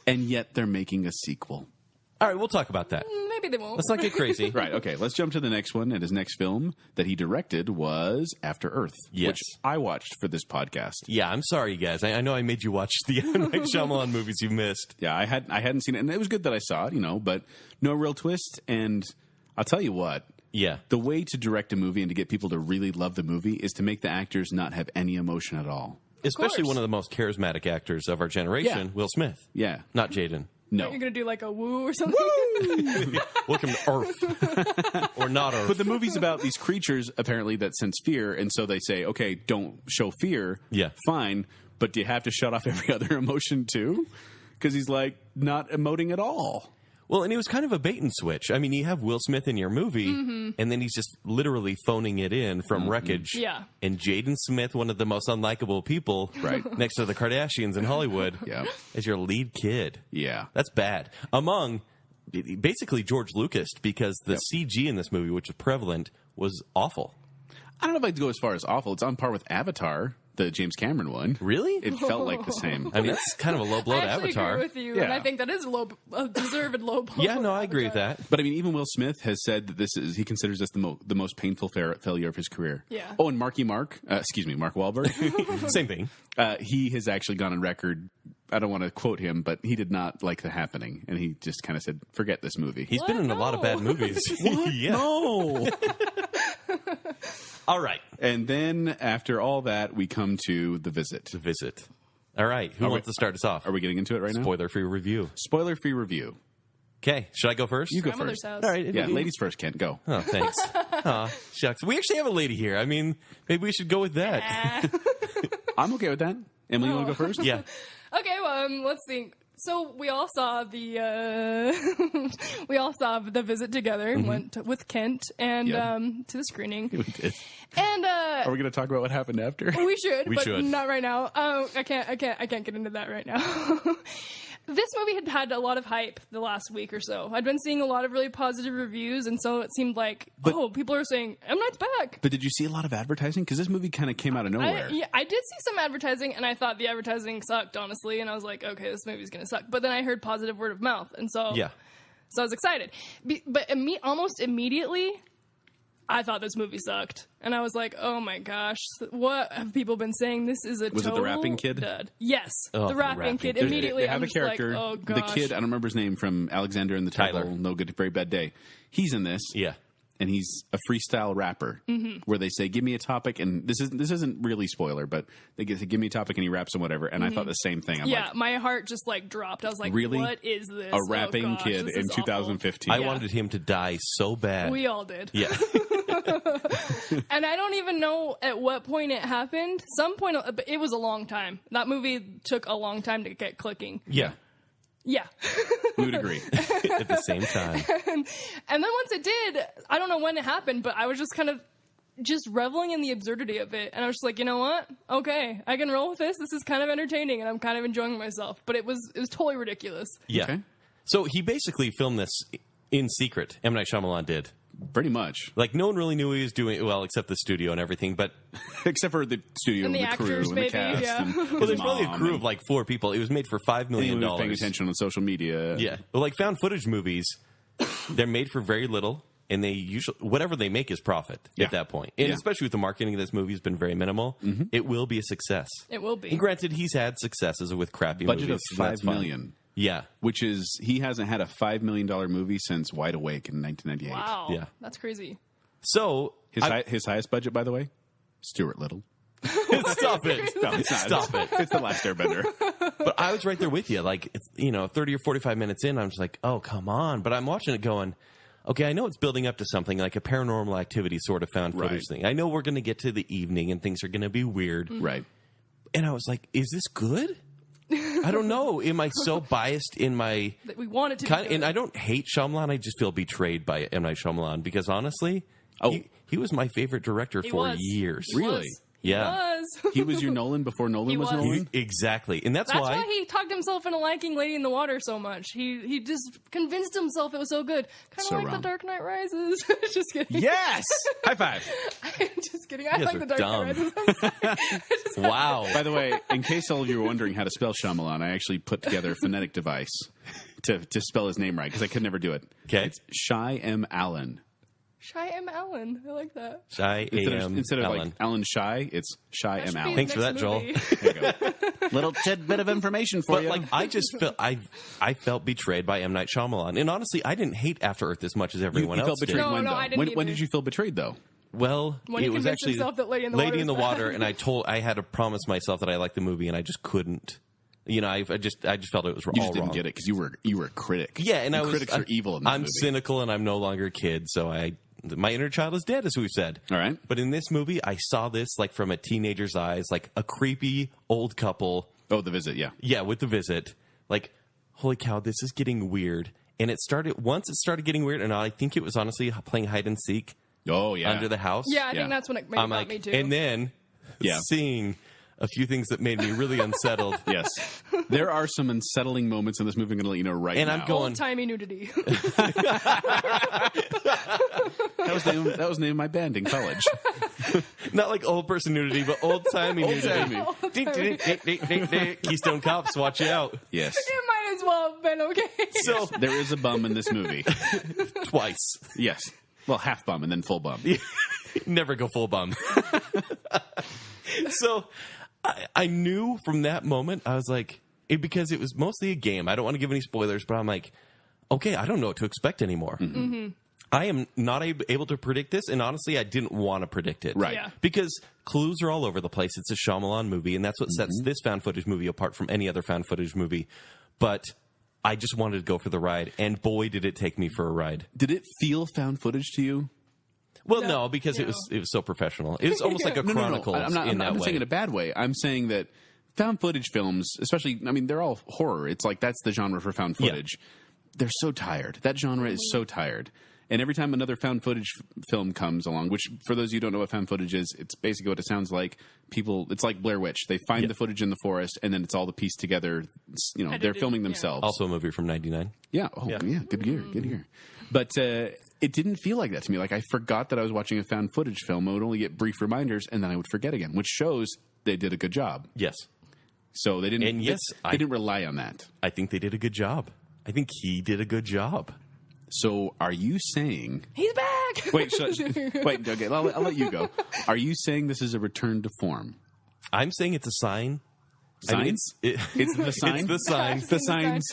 And yet they're making a sequel. All right, we'll talk about that. Maybe they won't. Let's not get crazy. Right, okay, let's jump to the next one. And his next film that he directed was After Earth, Yes. which I watched for this podcast. Yeah, I'm sorry, you guys. I know I made you watch the M. Night Shyamalan movies you missed. Yeah, I hadn't seen it, and it was good that I saw it, but no real twist. And I'll tell you what, Yeah. the way to direct a movie and to get people to really love the movie is to make the actors not have any emotion at all. especially course. one of the most charismatic actors of our generation, Yeah. Will Smith. Yeah. Not Jaden. No. You're gonna do like a woo or something. Welcome to Earth. Or not Earth. But the movie's about these creatures, apparently, that sense fear, and so they say, okay, don't show fear. Yeah. Fine, but do you have to shut off every other emotion, too? Because he's, like, not emoting at all. Well, and it was kind of a bait and switch. I mean, you have Will Smith in your movie, and then he's just literally phoning it in from Wreckage. Yeah. And Jaden Smith, one of the most unlikable people, Right. next to the Kardashians in Hollywood, Yeah. as your lead kid. Yeah. That's bad. Among basically George Lucas, because the CG in this movie, which is prevalent, was awful. I don't know if I'd go as far as awful. It's on par with Avatar, the James Cameron one. Really? It felt like the same. I mean, that's kind of a low blow I to actually Avatar. agree with you, and Yeah. I think that is a deserved low blow. Yeah, no, I agree with that. But I mean, even Will Smith has said that he considers this the most painful failure of his career. Yeah. Oh, and Mark Wahlberg, Same thing. he has actually gone on record. I don't want to quote him, but he did not like The Happening, and he just kind of said, "Forget this movie." He's been in a lot of bad movies. Yeah. No. All right. And then after all that, we come to The Visit. The Visit. All right. Who wants to start us off? Are we getting into it right now? Spoiler-free review. Spoiler-free review. Okay. Should I go first? You go Grandmother's first. house. All right. Yeah, ladies first, Kent. Go. Oh, thanks. Aw, shucks. We actually have a lady here. I mean, maybe we should go with that. I'm okay with that. Emily, you want to go first? Yeah. Okay, well, let's think. So we all saw the visit together and went with Kent and Yeah. to the screening. We did. And Are we going to talk about what happened after? we should, We but should. not right now. I can't get into that right now. This movie had a lot of hype the last week or so. I'd been seeing a lot of really positive reviews, and so it seemed like, people are saying, M. Night's back. But did you see a lot of advertising? Because this movie kind of came out of nowhere. I did see some advertising, and I thought the advertising sucked, honestly. And I was like, okay, this movie's going to suck. But then I heard positive word of mouth, and so Yeah. so I was excited. But almost immediately, I thought this movie sucked. And I was like, oh my gosh, what have people been saying? This is a Was it the total rapping kid? dud. Yes, Oh, the rapping kid. kid. Immediately, They have I'm a just character. like, oh The gosh. kid, I don't remember his name, from Alexander and the Tyler. Temple, No Good, Very Bad Day. He's in this. Yeah. And he's a freestyle rapper where they say, give me a topic. And this isn't really spoiler, but they say, give me a topic, and he raps and whatever. And I thought the same thing. I'm Yeah, like, my heart just like dropped. I was like, Really? what is this? a Oh, rapping gosh, kid this in is awful. 2015. I Yeah. wanted him to die so bad. We all did. Yeah. And I don't even know at what point it happened. Some point, but it was a long time. That movie took a long time to get clicking. Yeah. Yeah. We would agree. At the same time. And then once it did, I don't know when it happened, but I was just kind of just reveling in the absurdity of it. And I was just like, you know what? Okay, I can roll with this. This is kind of entertaining, and I'm kind of enjoying myself. But it was totally ridiculous. Yeah. Okay. So he basically filmed this in secret. M. Night Shyamalan did. Pretty much. Like, no one really knew what he was doing, well, except the studio and everything, but... Except for the studio And and the the crew actors, and the maybe, cast. yeah. And Well, his there's probably a mom crew and of, like, 4 people. It was made for $5 million. anyone who's paying attention on social media. Yeah. Well, like, found footage movies, they're made for very little, and they usually... Whatever they make is profit Yeah. at that point. And Yeah. especially with the marketing of this movie has been very minimal. It will be a success. It will be. And granted, he's had successes with crappy Budget movies. of so that's $5 fine. million. Yeah. Which is, he hasn't had a $5 million movie since Wide Awake in 1998. Wow. Yeah. That's crazy. So... His highest budget, by the way, Stuart Little. Stop it. No, it's not. Stop it. It's The Last Airbender. But I was right there with you. Like, 30 or 45 minutes in, I'm just like, oh, come on. But I'm watching it going, okay, I know it's building up to something like a Paranormal Activity sort of found footage Right. thing. I know we're going to get to the evening and things are going to be weird. Right. And I was like, is this good? I don't know. Am I so biased in my... That we want it to Kind be. and I don't hate Shyamalan. I just feel betrayed by M. Night Shyamalan because honestly, he was my favorite director He for was. years. He Really? was. Yeah. He was your Nolan before Nolan He was was. Nolan? Exactly. And that's That's why... why he talked himself into liking Lady in the Water so much. He just convinced himself it was so good. Kind of So like wrong. The Dark Knight Rises. Just kidding. Yes! High five. Just kidding. I guys like are The Dark dumb. Knight Rises. I'm sorry. Wow. By the way, in case all of you were wondering how to spell Shyamalan, I actually put together a phonetic device to spell his name right, because I could never do it. Okay. It's Shyamalan. Shy M. Allen. I like that. Shy A.M. Instead of Alan. like Alan Shy, it's That should be Shyamalan. the Thanks for next that, Joel. movie. There you go. Little tidbit of information for But you. like, I just felt I felt betrayed by M. Night Shyamalan, and honestly, I didn't hate After Earth as much as everyone you else felt betrayed No, when, no, though? I didn't when either. did you feel betrayed, though? Well, When he it was convinced actually himself that Lady in the Water was bad. Water, and I had to promise myself that I liked the movie, and I just couldn't. You know, I just felt it was You all just didn't wrong. get it because you were a critic. Yeah, and critics are evil in this I'm movie. cynical, and I'm no longer a kid, so my inner child is dead, as we've said. All right. But in this movie, I saw this like from a teenager's eyes, like a creepy old couple. Oh, The Visit, yeah. Yeah, with The Visit. Like, holy cow, this is getting weird. And once it started getting weird, and I think it was honestly playing hide and seek Oh, yeah. under the house. Yeah, I think that's when it maybe got me too. And then Yeah. seeing a few things that made me really unsettled. Yes. There are some unsettling moments in this movie I'm going to let you know right And now. I'm going- Old-timey nudity. That was the name of my band in college. Not like old person nudity, but old-timey nudity. Old-timey. Keystone Cops, watch out. Yes. It might as well have been okay. So, There is a bum in this movie. twice. Yes. Well, half bum and then full bum. Never go full bum. So I knew from that moment, I was like, because it was mostly a game. I don't want to give any spoilers, but I'm like, okay, I don't know what to expect anymore. Mm-hmm. I am not able to predict this, and honestly, I didn't want to predict it. Right. Yeah. Because clues are all over the place. It's a Shyamalan movie, and that's what sets this found footage movie apart from any other found footage movie. But I just wanted to go for the ride, and boy, did it take me for a ride. Did it feel found footage to you? Well, No, no, because it was so professional. It was almost like a Chronicles I'm not in that saying way. it in a bad way. I'm saying that found footage films, especially, I mean, they're all horror. It's like that's the genre for found footage. They're so tired. That genre is so tired. And every time another found footage film comes along, which for those of you who don't know what found footage is, it's basically what it sounds like. It's like Blair Witch. They find the footage in the forest, and then it's all the pieced together. You know, they're Edited, filming yeah. themselves. Also a movie from 99. Yeah. Oh, yeah. Good year. Good year. But it didn't feel like that to me. Like I forgot that I was watching a found footage film. I would only get brief reminders, and then I would forget again, which shows they did a good job. Yes. So they didn't. And yes, they didn't rely on that. I think they did a good job. I think he did a good job. So are you saying? He's back. Wait. Wait. Okay. I'll let you go. Are you saying this is a return to form? I'm saying it's a sign. Signs? I mean, It's the sign. It's the sign. The signs.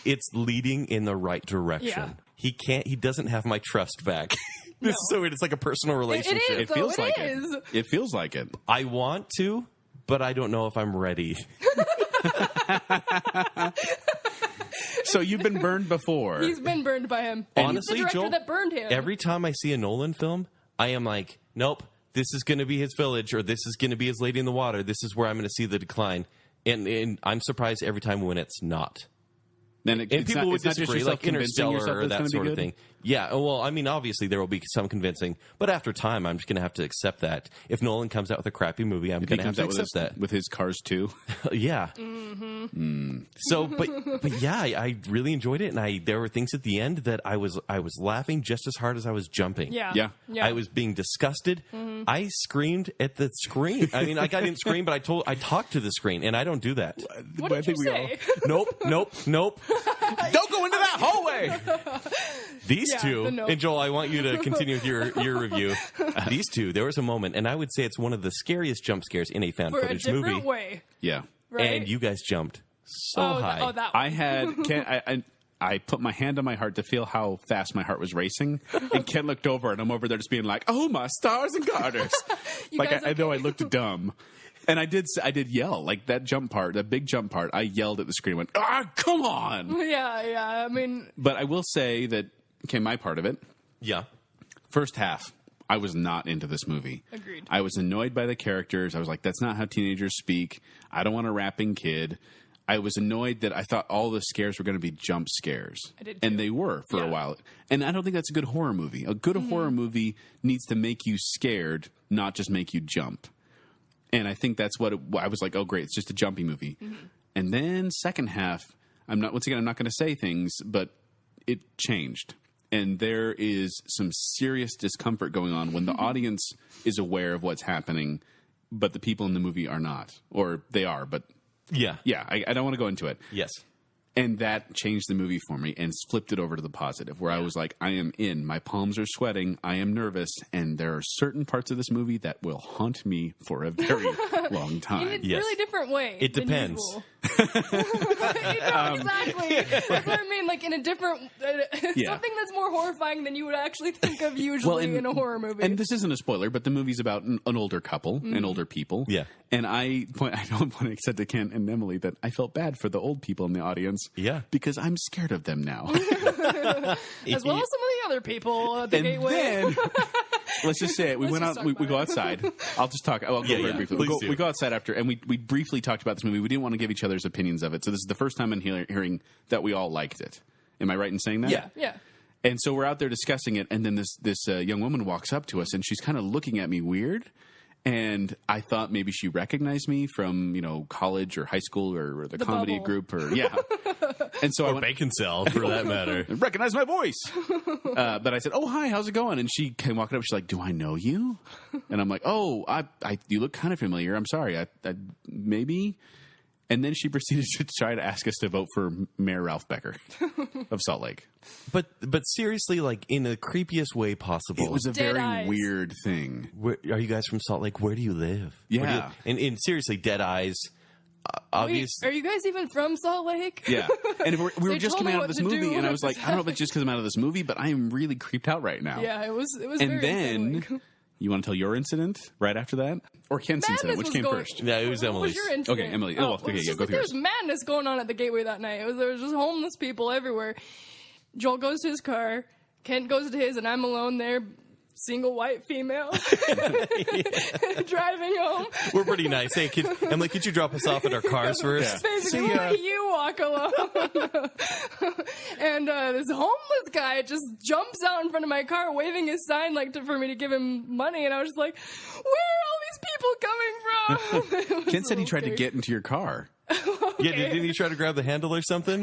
It's leading in the right direction. Yeah. He doesn't have my trust back. This is so weird. It's like a personal relationship. It is. It feels It like is. it. It feels like it. I want to, but I don't know if I'm ready. So you've been burned before. He's been burned by him. Honestly, He's the director Joel, that burned him. every time I see a Nolan film, I am like, nope, this is going to be his Village, or this is going to be his Lady in the Water. This is where I'm going to see the decline. And I'm surprised every time when it's not. Then And it's people not, would it's not just disagree, yourself like convincing yourself Interstellar or that that it's gonna sort be of good? thing. Yeah, well, I mean, obviously there will be some convincing, but after time, I'm just going to have to accept that. If Nolan comes out with a crappy movie, I'm If he going to have comes to out accept that. with his Cars too. Yeah. So, but yeah, I really enjoyed it, and there were things at the end that I was laughing just as hard as I was jumping. Yeah. I was being disgusted. I screamed at the screen. I mean, I didn't scream, but I talked to the screen, and I don't do that. What did you say? Nope. Don't go into that hallway. These Yeah, two, the nope. and Joel, I want you to continue with your review. These two, there was a moment, and I would say it's one of the scariest jump scares in a found For a footage different movie. way. Yeah. Right? And you guys jumped so high. that I had Ken. I put my hand on my heart to feel how fast my heart was racing, and Ken looked over, and I'm over there just being like, "Oh my stars and garters!" Like guys I know I looked dumb, and I did yell like that jump part, that big jump part. I yelled at the screen, went, "Ah, come on!" Yeah. I mean, But I will say that my part of it. Yeah. First half, I was not into this movie. Agreed. I was annoyed by the characters. I was like, that's not how teenagers speak. I don't want a rapping kid. I was annoyed that I thought all the scares were going to be jump scares. I did too. And they were for a Yeah. while. And I don't think that's a good horror movie. A good horror movie needs to make you scared, not just make you jump. And I think that's what I was like, oh, great, it's just a jumpy movie. And then second half, I'm not going to say things, but it changed. And there is some serious discomfort going on when the audience is aware of what's happening, but the people in the movie are not. Or they are, but Yeah. yeah, I don't want to go into it. Yes. And that changed the movie for me and flipped it over to the positive, where I was like, I am in. My palms are sweating. I am nervous. And there are certain parts of this movie that will haunt me for a very long time. In a really different way. It than depends. usual. Exactly. That's what I mean. Like, in a different... something that's more horrifying than you would actually think of usually in a horror movie. And this isn't a spoiler, but the movie's about an older couple and older people. Yeah. And I don't want to said to Kent and Emily that I felt bad for the old people in the audience. Yeah. Because I'm scared of them now. As well as some of the other people at the And gateway. then, let's just say it. We went out. We go outside. I'll just talk. I'll go very briefly. We go outside after, and we briefly talked about this movie. We didn't want to give each other's opinions of it. So this is the first time in hearing that we all liked it. Am I right in saying that? Yeah. And so we're out there discussing it, and then this young woman walks up to us, and she's kind of looking at me weird. And I thought maybe she recognized me from, college or high school or the comedy bubble. group And so I went, Baconsale, for that matter. recognize my voice. But I said, "Oh, hi, how's it going?" And she came walking up. She's like, "Do I know you?" And I'm like, "Oh, you look kind of familiar. I'm sorry. I maybe." And then she proceeded to try to ask us to vote for Mayor Ralph Becker of Salt Lake. But seriously, like, in the creepiest way possible. It was a Dead very eyes. weird thing. Are you guys from Salt Lake? Where do you live? Yeah. And seriously, dead eyes. Wait, Obvious. are you guys even from Salt Lake? Yeah. And we were They just told coming me out of what this to movie, do and I when was it like, I don't know if it's just because I'm out of this movie, but I am really creeped out right now. Yeah, it was And very then, unsettling. you want to tell your incident right after that? Or Kent's incident? Which was came going- first? Yeah, it was What Emily's. was your incident? Okay, Emily. Oh, okay, it's yeah, just go that through there was madness going on at the gateway that night. There was just homeless people everywhere. Joel goes to his car. Kent goes to his, and I'm alone there, single white female, driving home. We're pretty nice. Hey, Emily, could you drop us off at our cars first? Basically, you walk alone. And this homeless guy just jumps out in front of my car, waving his sign for me to give him money. And I was just like, where are all these people coming from? Kent said he tried to get into your car. Yeah, didn't he try to grab the handle or something?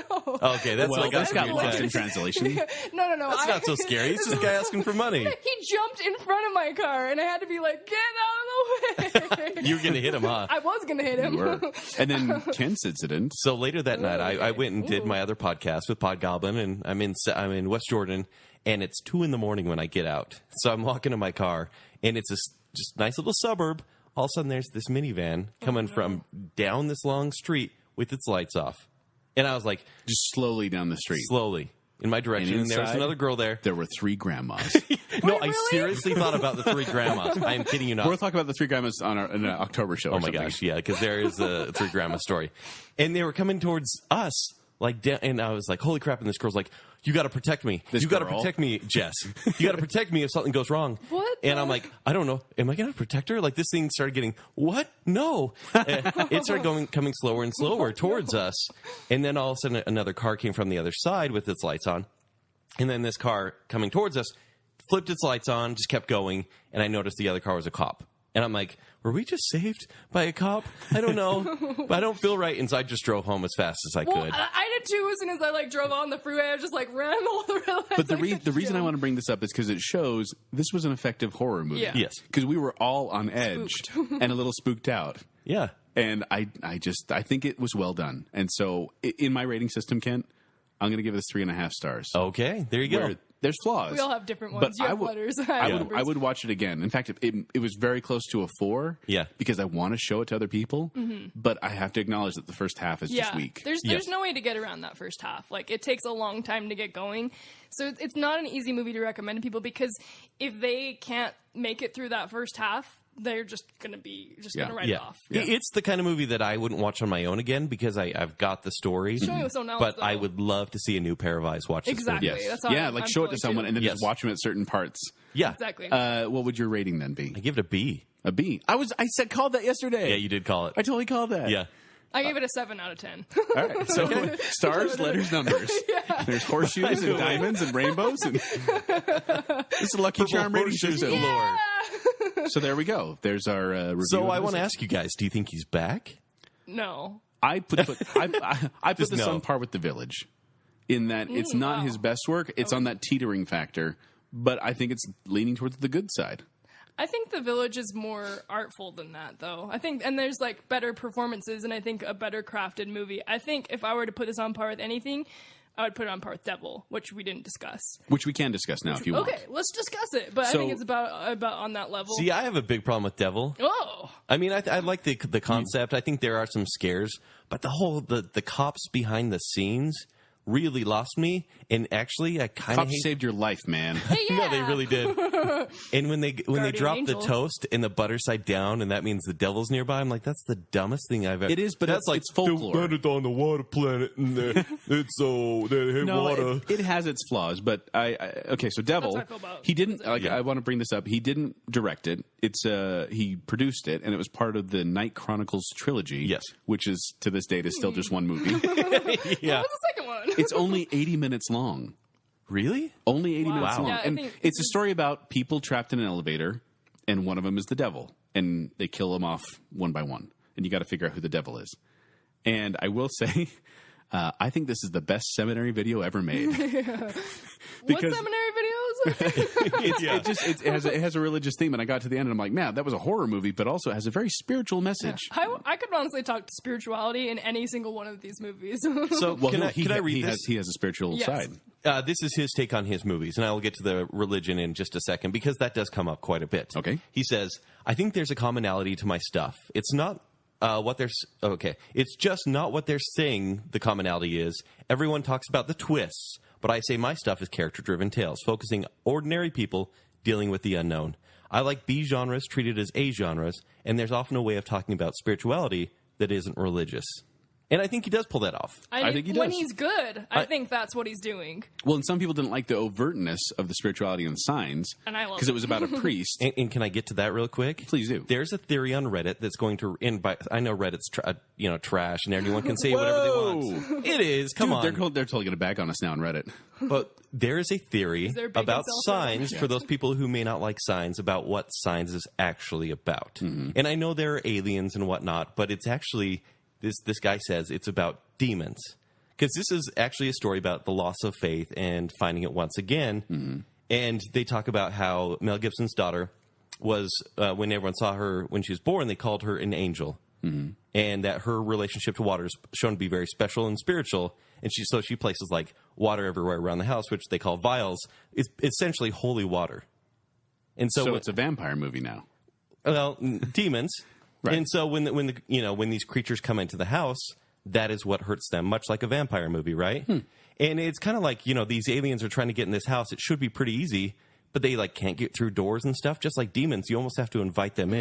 No. Okay, that's Well, like that's got asking lost your in time. translation. No. That's not so scary. It's just a guy asking for money. He jumped in front of my car, and I had to be like, get out of the way. You were going to hit him, huh? I was going to hit him. You were. And then Kent's incident. So later that night, I went and did my other podcast with Pod Goblin, and I'm in West Jordan, and it's 2 a.m. when I get out. So I'm walking to my car, and it's this just nice little suburb. All of a sudden, there's this minivan coming from down this long street with its lights off. And I was like, Just slowly down the street. slowly in my direction, and there was inside, another girl there. There were 3 grandmas. No, Wait, I really? seriously thought about the 3 grandmas. I am kidding you not. We'll talk about the 3 grandmas on in an October show. Oh my gosh, yeah, because there is a 3 grandma story. And they were coming towards us, and I was like, holy crap, and this girl's like, you got to protect me. This You got to girl? protect me, Jess. You got to protect me if something goes wrong. What And the- I'm like, I don't know. Am I going to protect her? Like, this thing started getting, what? No. It started coming slower and slower towards us. And then all of a sudden, another car came from the other side with its lights on. And then this car coming towards us flipped its lights on, just kept going. And I noticed the other car was a cop. And I'm like, were we just saved by a cop? I don't know. But I don't feel right. And so I just drove home as fast as I Well, could. I did too. As soon as I drove on the freeway, I just ran all the red lights. But the reason I want to bring this up is because it shows this was an effective horror movie. Yeah. Yes. Because we were all on edge and a little spooked out. Yeah. And I think it was well done. And so in my rating system, Kent, I'm going to give this 3.5 stars. Okay. There you go. Where there's flaws. We all have different But ones. You have letters. I would watch it again. In fact, it was very close to a 4. Yeah. Because I want to show it to other people. But I have to acknowledge that the first half is just weak. There's no way to get around that first half. It takes a long time to get going. So it's not an easy movie to recommend to people because if they can't make it through that first half, they're just going to write it off. Yeah. It's the kind of movie that I wouldn't watch on my own again because I've got the story. Showing with someone else, But though. I would love to see a new pair of eyes watch this Exactly. movie. Yes. That's how Yeah, I'm show it to feeling, someone too. and then Yes. just watch them at certain parts. Yeah. Exactly. What would your rating then be? I give it a B. A B. I called that yesterday. Yeah, you did call it. I totally called that. Yeah. I gave it a 7 out of 10. All right. So stars, letters, numbers. There's horseshoes and diamonds and rainbows and this is a Lucky Charm rating horseshoes system. galore. So there we go. There's our review. So I of want to this. ask you guys, do you think he's back? No. I put I put Just this no. on par with The Village, in that it's not wow. his best work. It's on that teetering factor, but I think it's leaning towards the good side. I think The Village is more artful than that, though. I think, and there's like better performances, and I think a better crafted movie. I think if I were to put this on par with anything, I would put it on par with Devil, which we didn't discuss. Which we can discuss now if you want. Okay, let's discuss it. But I think it's about on that level. See, I have a big problem with Devil. Oh, I mean, I like the concept. I think there are some scares, but the cops behind the scenes really lost me. And actually, I kind of Cops saved your life, man. No, they really did. And when they drop angel. the toast and the butter side down, and that means the devil's nearby, I'm like, that's the dumbest thing I've ever. It is, but that's it's folklore. They landed on the water planet, and it's so they hate water. It has its flaws, but okay. So Devil, That's how I feel about he didn't. it. Like, I want to bring this up. He didn't direct it. It's he produced it, and it was part of the Night Chronicles trilogy. Yes, which is to this date is still just one movie. Yeah, what's the second one? It's only 80 minutes long. Really? Only 80 minutes Wow. long. Yeah, I and think it's a story about people trapped in an elevator, and one of them is the devil, and they kill them off one by one, and you got to figure out who the devil is. And I will say, I think this is the best seminary video ever made. What seminary videos? It has a religious theme, and I got to the end, and I'm like, man, that was a horror movie, but also has a very spiritual message. I could honestly talk to spirituality in any single one of these movies. So can I read he this? He has a spiritual Yes. side. This is his take on his movies, and I will get to the religion in just a second because that does come up quite a bit. Okay. He says, I think there's a commonality to my stuff. It's not It's just not what they're saying the commonality is. Everyone talks about the twists, but I say my stuff is character-driven tales, focusing ordinary people dealing with the unknown. I like B genres treated as A genres, and there's often a way of talking about spirituality that isn't religious. And I think he does pull that off. I think he When does. he's good, I think that's what he's doing. Well, and some people didn't like the overtness of the spirituality and the signs, And I love because it. it was about a priest. And can I get to that real quick? Please do. There's a theory on Reddit that's going to I know Reddit's trash, and everyone can say whatever they want. It is. Come on. They're totally going to bag on us now on Reddit. But there is a theory there a about Baconsale signs film? for those people who may not like signs about what signs is actually about. Mm-hmm. And I know there are aliens and whatnot, but it's actually this guy says it's about demons. Because this is actually a story about the loss of faith and finding it once again. Mm-hmm. And they talk about how Mel Gibson's daughter was, when everyone saw her when she was born, they called her an angel. Mm-hmm. And that her relationship to water is shown to be very special and spiritual. And she places like water everywhere around the house, which they call vials. It's essentially holy water. And so it's a vampire movie now. Well, demons. Right. And so when these creatures come into the house, that is what hurts them, much like a vampire movie, right? And it's kind of like, these aliens are trying to get in this house. It should be pretty easy, but they can't get through doors and stuff. Just like demons, you almost have to invite them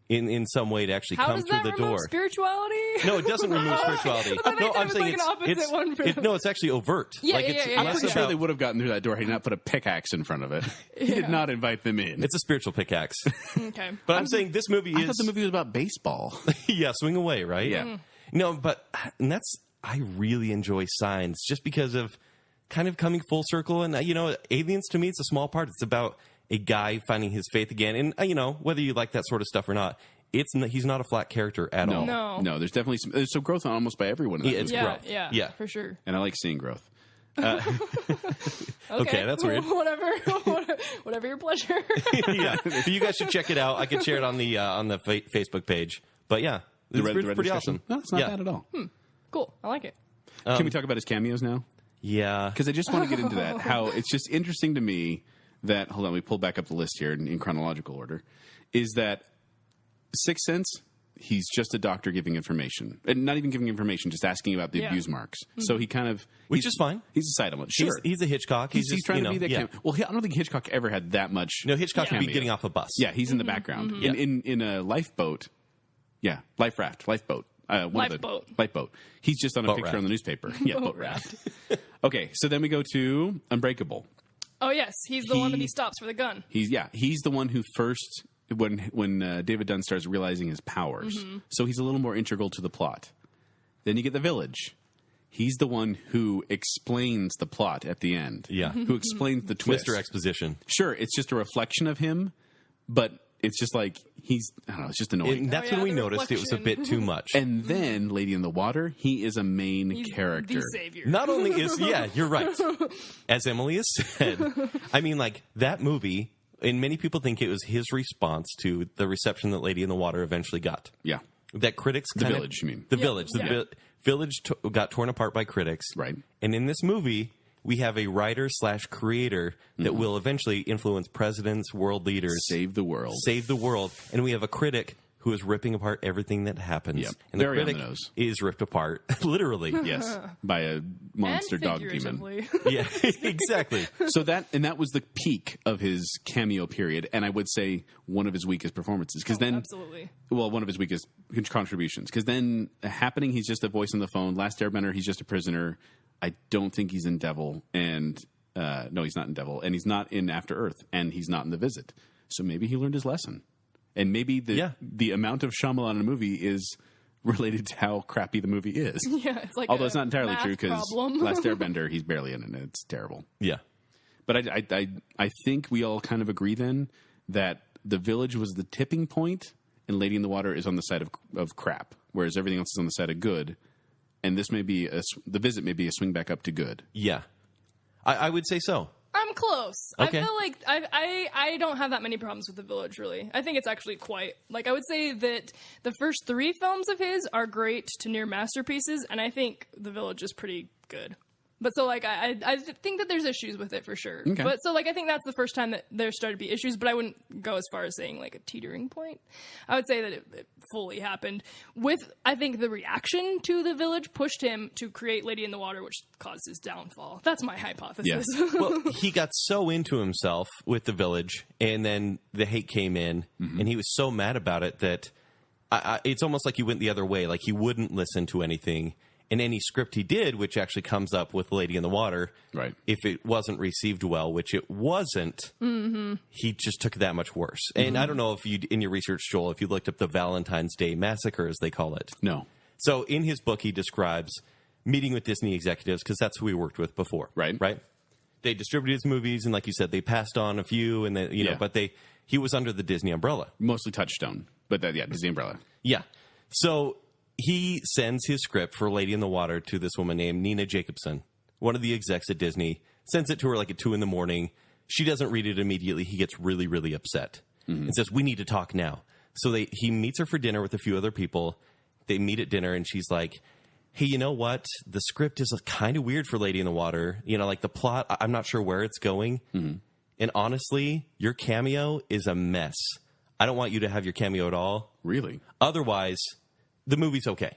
in some way to actually How come does through that the remove door. spirituality? No, it doesn't remove spirituality. No, I'm saying it's actually overt. Yeah, it's yeah. I'm less pretty sure about- they would have gotten through that door had he not put a pickaxe in front of it. He did not invite them in. It's a spiritual pickaxe. Okay. But I'm saying this movie I is thought the movie was about baseball. yeah, swing away, right? Yeah. No, but I really enjoy Signs just because of kind of coming full circle. And Aliens to me, it's a small part. It's about a guy finding his faith again, and whether you like that sort of stuff or not, he's not a flat character at all. No. There's definitely some growth on almost by everyone in that It's movie. growth. Yeah, for sure. And I like seeing growth. Okay, that's weird. Whatever your pleasure. Yeah, but you guys should check it out. I can share it on the Facebook page. But yeah, The it's Red pretty discussion? awesome. No, it's not Yeah. bad at all. Cool. I like it. Can we talk about his cameos now? Yeah, Because I just want to get into that. How it's just interesting to me that, hold on, we pull back up the list here in chronological order, is that Sixth Sense, he's just a doctor giving information. And not even giving information, just asking about the abuse marks. So he kind of... Which is fine. He's a side element. Sure. he's a Hitchcock. He's just, trying to be that yeah. Well, I don't think Hitchcock ever had that much... No, Hitchcock would be cameo. getting off a bus. Yeah, he's in the background. Yeah. In a lifeboat. Yeah, lifeboat. Lifeboat. He's just on a Boat picture raft. on the newspaper. Yeah, boat raft. Okay, so then we go to Unbreakable. Oh yes, he's the one that he stops for the gun. He's the one who first when David Dunn starts realizing his powers. So he's a little more integral to the plot. Then you get The Village. He's the one who explains the plot at the end. Yeah. Who explains the twist. Mr. Exposition. Sure, it's just a reflection of him, but it's just like it's just annoying. And that's Oh, yeah, when we the noticed it was a reflection. bit too much. And then Lady in the Water, he is a main He's character. the savior. Not only is, you're right. As Emily has said, I mean, like, that movie, And many people think it was his response to the reception that Lady in the Water eventually got. Yeah. That critics The Village, you mean. The Village. The Village got torn apart by critics. Right. And in this movie, we have a writer/creator that will eventually influence presidents, world leaders. Save the world. Save the world. And we have a critic who is ripping apart everything that happens. Yep. And the Very on the critic nose. is ripped apart, literally. Yes. By a monster And dog demon. figuratively. Yeah, exactly. So that was the peak of his cameo period, and I would say one of his weakest performances. Because then, Absolutely. well, one of his weakest contributions. Because then, Happening, he's just a voice on the phone. Last Airbender, he's just a prisoner. I don't think he's in Devil, and no, he's not in Devil, and he's not in After Earth, and he's not in The Visit. So maybe he learned his lesson, and maybe the amount of Shyamalan in a movie is related to how crappy the movie is. Yeah, it's like Although it's not entirely math true, because problem. Last Airbender, he's barely in it, and it's terrible. Yeah. But I think we all kind of agree then that The Village was the tipping point, and Lady in the Water is on the side of crap, whereas everything else is on the side of good. And this may be The Visit may be a swing back up to good. Yeah. I would say so. I'm close. Okay. I feel like I don't have that many problems with The Village, really. I think it's actually quite... Like, I would say that the first 3 films of his are great to near masterpieces, and I think The Village is pretty good. But so, like, I think that there's issues with it for sure. Okay. But so, like, I think that's the first time that there started to be issues, but I wouldn't go as far as saying, like, a teetering point. I would say that it fully happened with, I think, the reaction to The Village pushed him to create Lady in the Water, which caused his downfall. That's my hypothesis. Yeah. Well, he got so into himself with The Village, and then the hate came in, and he was so mad about it that it's almost like he went the other way. Like, he wouldn't listen to anything. And any script he did, which actually comes up with Lady in the Water, Right. if it wasn't received well, which it wasn't, he just took it that much worse. And I don't know if you, in your research, Joel, if you looked up the Valentine's Day Massacre, as they call it. No. So in his book, he describes meeting with Disney executives, because that's who he worked with before. Right. They distributed his movies, and like you said, they passed on a few, and then, Yeah. but he was under the Disney umbrella. Mostly Touchstone. But Disney umbrella. Yeah. So he sends his script for Lady in the Water to this woman named Nina Jacobson, one of the execs at Disney, sends it to her like at 2 a.m. She doesn't read it immediately. He gets really, really upset and says, "We need to talk now." So he meets her for dinner with a few other people. They meet at dinner, and she's like, "Hey, you know what? The script is kind of weird for Lady in the Water. You know, like the plot, I'm not sure where it's going. And honestly, your cameo is a mess. I don't want you to have your cameo at all. Really? Otherwise, the movie's okay.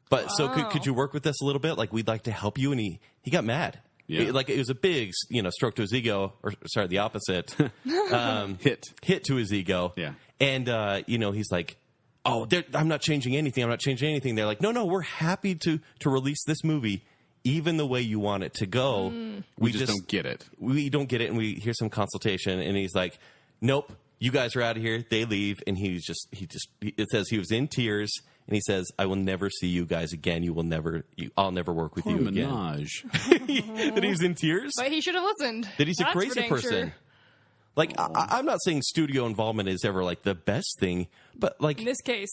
But so could you work with us a little bit? Like, we'd like to help you." And he got mad. Yeah. It was a big, stroke to his ego, or sorry, the opposite. Hit to his ego. Yeah. And, he's like, "Oh, I'm not changing anything. I'm not changing anything." They're like, no, we're happy to release this movie even the way you want it to go. We just don't get it. We don't get it, and we hear some consultation, and he's like, "Nope, you guys are out of here." They leave, and it says he was in tears, and he says, "I will never see you guys again. I'll never work with you again." Menage. That he's in tears? But he should have listened. That he's a That's for crazy dang person. sure. Like, I'm not saying studio involvement is ever, like, the best thing, but, like, In this case.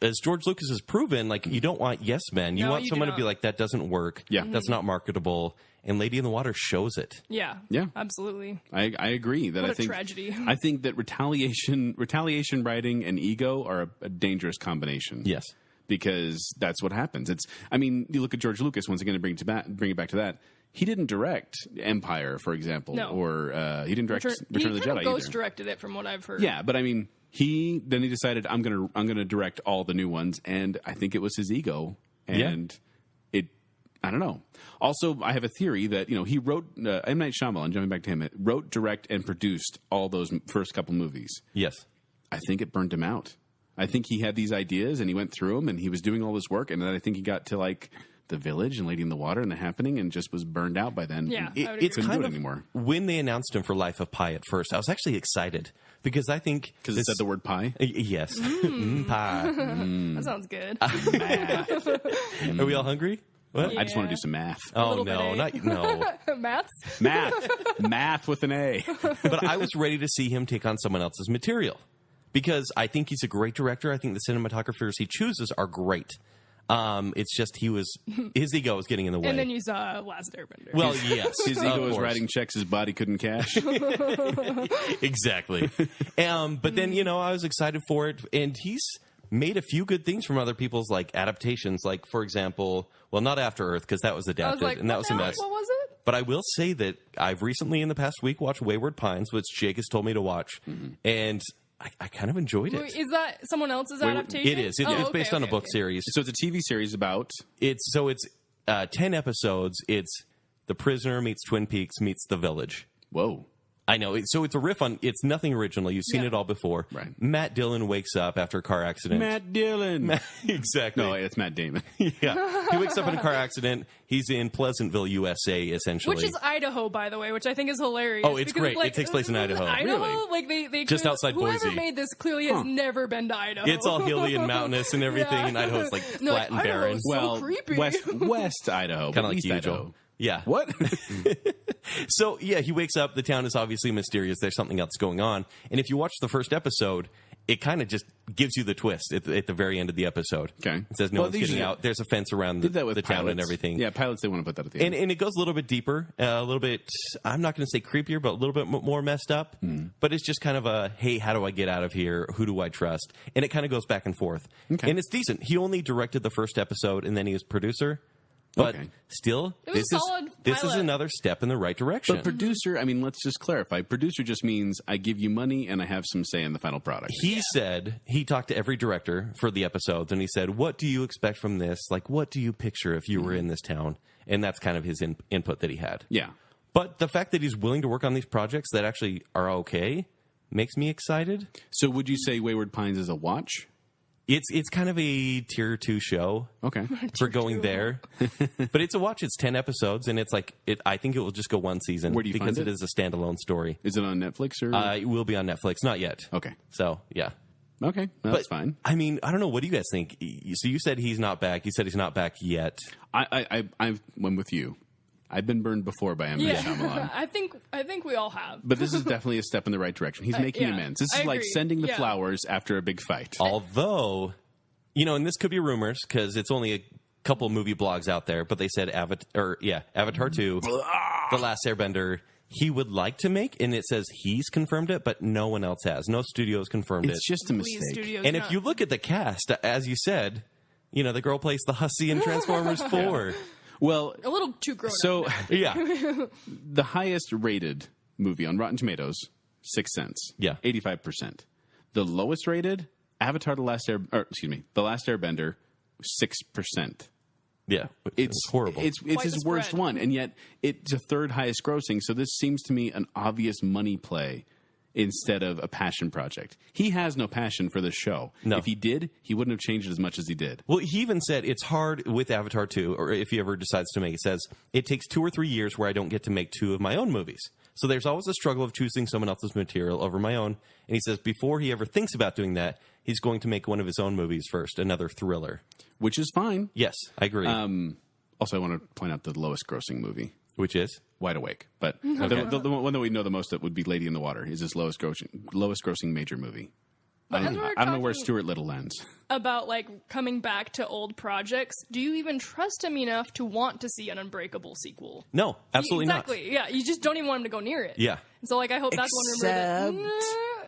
As George Lucas has proven, like, you don't want yes men. You No, want you do someone to not. be like, that doesn't work. Yeah. That's not marketable. And Lady in the Water shows it. Yeah. Yeah. Absolutely. I agree that What I a think tragedy. I think that retaliation writing and ego are a dangerous combination. Yes. Because that's what happens. You look at George Lucas, once again, to bring it back to that. He didn't direct Empire, for example, No. or he didn't direct Return of the Jedi He ghost either. directed it, from what I've heard. Yeah, but he decided I'm gonna direct all the new ones, and I think it was his ego, and I don't know. Also, I have a theory that he wrote M. Night Shyamalan, jumping back to him, wrote, direct, and produced all those first couple movies. Yes. I think it burned him out. I think he had these ideas and he went through them and he was doing all this work, and then I think he got to like The Village and Lady in the Water and The Happening and just was burned out by then. Yeah. It, I would agree. It's couldn't kind do it of anymore when they announced him for Life of Pi at first, I was actually excited because I think because it said the word pie. Yes. Pie. That sounds good. Are we all hungry? What? Yeah. I just want to do some math. Oh little no, bit, no. Maths? Math with an A. But I was ready to see him take on someone else's material because I think he's a great director. I think the cinematographers he chooses are great. It's just his ego was getting in the way. And then you saw Last Airbender. Well, yes. His ego was writing checks his body couldn't cash. Exactly. But then, I was excited for it, and he's made a few good things from other people's adaptations. Like, for example, well, not After Earth, because that was adapted, and that was a mess. What was it? But I will say that I've recently, in the past week, watched Wayward Pines, which Jake has told me to watch, and I kind of enjoyed it. Wait, is that someone else's adaptation? It is. It's based on a book series. So it's a TV series about... It's 10 episodes. It's The Prisoner meets Twin Peaks meets The Village. Whoa. I know. So it's a riff on... It's nothing original. You've seen it all before. Right. Matt Dillon wakes up after a car accident. Matt Dillon. Exactly. No, it's Matt Damon. Yeah. He wakes up in a car accident. He's in Pleasantville, USA, essentially. Which is Idaho, by the way, which I think is hilarious. Oh, it's great. It takes place in Idaho. Idaho? Really? They just outside whoever Boise. Whoever made this clearly has never been to Idaho. It's all hilly and mountainous and everything, and Idaho's flat and barren. So creepy. West Idaho. Kind of like East usual. Idaho. Yeah. What? So, yeah, he wakes up. The town is obviously mysterious. There's something else going on. And if you watch the first episode, it kind of just gives you the twist at the very end of the episode. Okay. It says no one's getting out. There's a fence around the town and everything. Yeah, pilots, they want to put that at the end. And it goes a little bit deeper, a little bit, I'm not going to say creepier, but a little bit more messed up. But it's just kind of a, hey, how do I get out of here? Who do I trust? And it kind of goes back and forth. Okay. And it's decent. He only directed the first episode, and then he was producer. But still, this is another step in the right direction. But producer, I mean, let's just clarify. Producer just means I give you money and I have some say in the final product. He said, he talked to every director for the episodes, and he said, what do you expect from this? Like, what do you picture if you were in this town? And that's kind of his input that he had. Yeah. But the fact that he's willing to work on these projects that actually are okay makes me excited. So would you say Wayward Pines is a watch? It's kind of a tier 2 show. Okay. For going there. But it's a watch. It's 10 episodes, and it's I think it will just go one season. Where do you because find it is a standalone story. Is it on Netflix or? It will be on Netflix. Not yet. Okay. So, yeah. Okay. That's fine. I mean, I don't know. What do you guys think? So you said he's not back. You said he's not back yet. I went with you. I've been burned before by Shyamalan. I think we all have. But this is definitely a step in the right direction. He's making amends. This is like sending the flowers after a big fight. Although, and this could be rumors because it's only a couple movie blogs out there, but they said Avatar 2, The Last Airbender, he would like to make, and it says he's confirmed it, but no one else has. No studios confirmed it. It's just a mistake. And if you look at the cast, as you said, the girl plays the hussy in Transformers 4. Yeah. Well, a little too grown up. Yeah. The highest rated movie on Rotten Tomatoes, 6 cents. Yeah. 85%. The lowest rated, The Last Airbender, 6%. Yeah. It's horrible. It's his worst one, and yet it's a third highest grossing. So this seems to me an obvious money play instead of a passion project. He has no passion for this show. No. If he did, he wouldn't have changed it as much as he did. Well, he even said it's hard with Avatar 2, or if he ever decides to make it, says, it takes 2 or 3 years where I don't get to make 2 of my own movies. So there's always a struggle of choosing someone else's material over my own. And he says before he ever thinks about doing that, he's going to make one of his own movies first, another thriller. Which is fine. Yes, I agree. Also, I want to point out the lowest grossing movie. Which is? Wide Awake. But the one that we know the most that would be Lady in the Water is his lowest grossing major movie. I don't know where Stuart Little lands. About coming back to old projects, do you even trust him enough to want to see an Unbreakable sequel? No, absolutely not. Exactly. Yeah, you just don't even want him to go near it. Yeah. And so I hope that's one rumor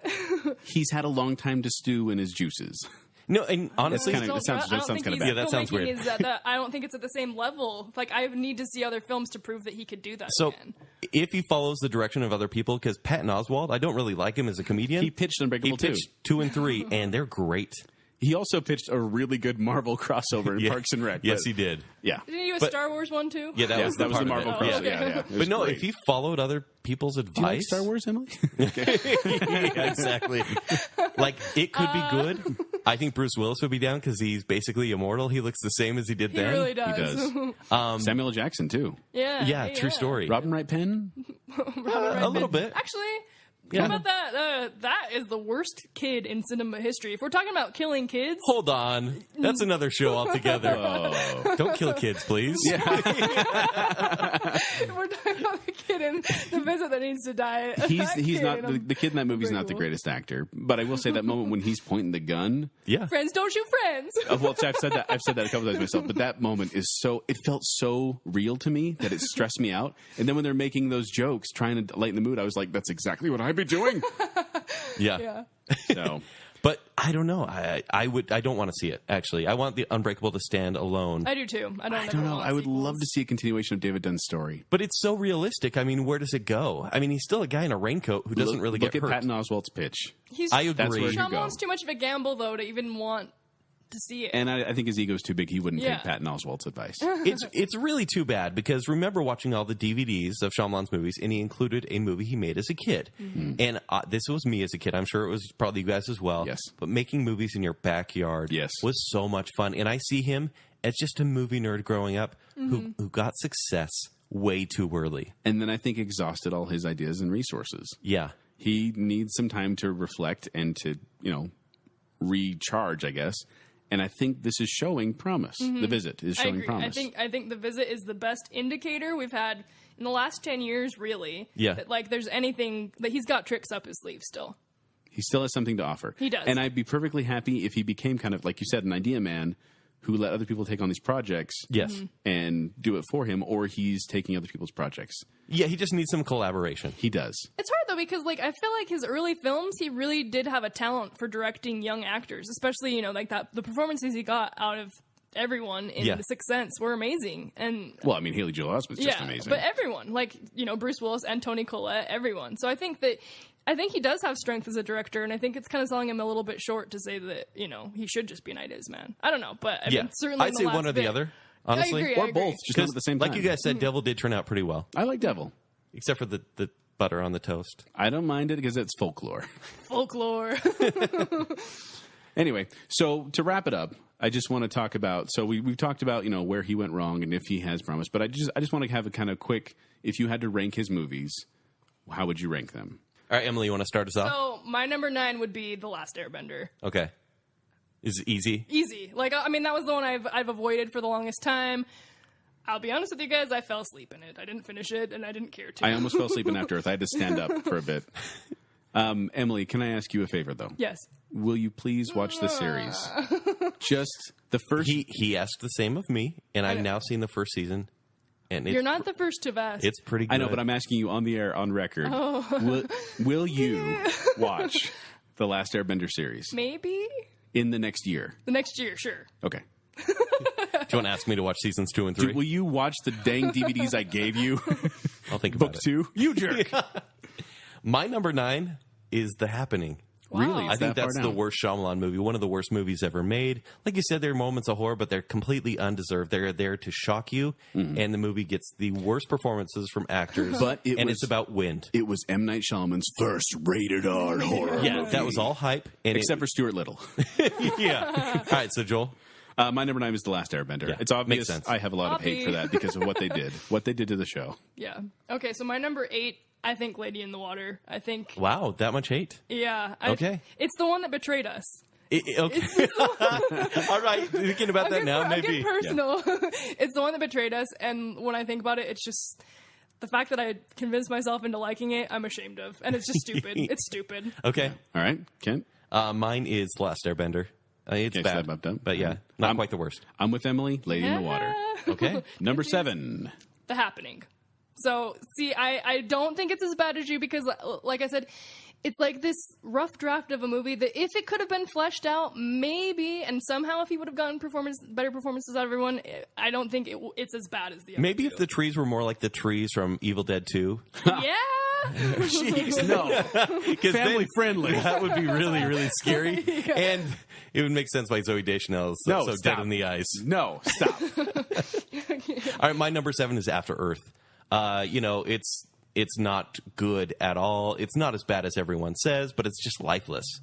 that he's had a long time to stew in his juices. No, and honestly, that sounds kind of bad. Yeah, that sounds weird. I don't think it's at the same level. I need to see other films to prove that he could do that. So, again. if he follows the direction of other people, because Patton Oswalt, I don't really like him as a comedian. He pitched Unbreakable 2. 2 and 3, and they're great. He also pitched a really good Marvel crossover in Parks and Rec. Yes, he did. Yeah. Didn't he do a Star Wars one too? Yeah, that was the Marvel crossover. crossover. Yeah. But no, if he followed other people's advice, do you like Star Wars, Emily? Yeah, exactly. It could be good. I think Bruce Willis would be down because he's basically immortal. He looks the same as he did then. He really does. He does. Samuel L. Jackson too. Yeah. Yeah, true story. Robin Wright Penn. A little bit. Actually, How about that? That is the worst kid in cinema history. If we're talking about killing kids, Hold on. That's another show altogether. Don't kill kids, please. if we're talking about the kid in The Visit that needs to die. He's not the kid in that movie is not the greatest actor, but I will say that moment when he's pointing the gun. Yeah. Friends don't shoot friends. Well, I've said that a couple times myself, but that moment is it felt so real to me that it stressed me out. And then when they're making those jokes, trying to lighten the mood, I was like, that's exactly what I'd be doing. Yeah. So, But I don't know. I don't want to see it, actually. I want the Unbreakable to stand alone. I do too. I don't know. I would love to see a continuation of David Dunn's story. But it's so realistic. I mean, where does it go? I mean, he's still a guy in a raincoat who doesn't really get hurt. Look at Patton Oswalt's pitch. I agree. That's where you go. Shyamalan's too much of a gamble, though, to even want to see it. And I think his ego's too big. He wouldn't take Patton Oswalt's advice. It's really too bad because remember watching all the DVDs of Shyamalan's movies, and he included a movie he made as a kid. Mm-hmm. And this was me as a kid. I'm sure it was probably you guys as well. Yes. But making movies in your backyard was so much fun. And I see him as just a movie nerd growing up who got success way too early. And then I think exhausted all his ideas and resources. Yeah. He needs some time to reflect and to, recharge, I guess. And I think this is showing promise. Mm-hmm. The Visit is showing promise. I think The Visit is the best indicator we've had in the last 10 years, really. Yeah. That, there's anything that he's got tricks up his sleeve still. He still has something to offer. He does. And I'd be perfectly happy if he became kind of, like you said, an idea man who let other people take on these projects and do it for him, or he's taking other people's projects. Yeah, he just needs some collaboration. He does. It's hard, though, because, I feel like his early films, he really did have a talent for directing young actors, especially, the performances he got out of everyone in The Sixth Sense were amazing. And well, I mean, Haley Joel Osment's just amazing. But everyone, Bruce Willis and Toni Collette, everyone. So I think he does have strength as a director, and I think it's kind of selling him a little bit short to say that, he should just be an ideas man. I don't know, but I mean, certainly I'd say one or the other, honestly. I agree. Or both, just not at the same time. Like you guys said, Devil did turn out pretty well. I like Devil. Except for the butter on the toast. I don't mind it because it's folklore. Folklore. Anyway, so to wrap it up, I just want to talk about, so we've talked about, where he went wrong and if he has promise, but I just want to have a kind of quick, if you had to rank his movies, how would you rank them? All right, Emily, you want to start us off? So my number 9 would be The Last Airbender. Okay. Is it easy? Easy. That was the one I've avoided for the longest time. I'll be honest with you guys, I fell asleep in it. I didn't finish it, and I didn't care to. I almost fell asleep in After Earth. I had to stand up for a bit. Emily, can I ask you a favor, though? Yes. Will you please watch the series? Just the first... He asked the same of me, and I've now seen the first season. And you're not the first to have asked. It's pretty good. I know, but I'm asking you on the air, on record. Oh. Will you watch the Last Airbender series? Maybe. In the next year? The next year, sure. Okay. Do you want to ask me to watch seasons 2 and 3? Will you watch the dang DVDs I gave you? I'll think about Book 2? You jerk. Yeah. My number 9 is The Happening. Wow. Really? I think that's the worst Shyamalan movie, one of the worst movies ever made. Like you said, there are moments of horror, but they're completely undeserved. They're there to shock you, and the movie gets the worst performances from actors, it's about wind. It was M. Night Shyamalan's first rated R horror movie. That was all hype. And Except for Stuart Little. Yeah. All right, so Joel? My number 9 is The Last Airbender. Yeah, it's obvious. makes sense. I have a lot of hate for that because of what they did. What they did to the show. Yeah. Okay, so my number 8, I think Lady in the Water. I think... Wow, that much hate? Yeah. Okay. It's the one that betrayed us. Okay. All right, thinking about that now, maybe. I'll get personal. Yeah. It's the one that betrayed us, and when I think about it, it's just... The fact that I convinced myself into liking it, I'm ashamed of. And it's just stupid. It's stupid. Okay. All right, Kent? Mine is The Last Airbender. It's bad, so I'm but yeah, not quite the worst. I'm with Emily, Lady in the Water. Okay. Number 7. The Happening. So, see, I don't think it's as bad as you because, like I said, it's like this rough draft of a movie that if it could have been fleshed out, maybe, and somehow if he would have gotten better performances out of everyone, I don't think it's as bad as the other Maybe two. if the trees were more like the trees from Evil Dead 2. Yeah. Jeez, no. Family friendly. That would be really, really scary. Yeah. And it would make sense why Zooey Deschanel's so dead in the eyes. No, stop. All right, my number 7 is After Earth. It's not good at all. It's not as bad as everyone says, but it's just lifeless.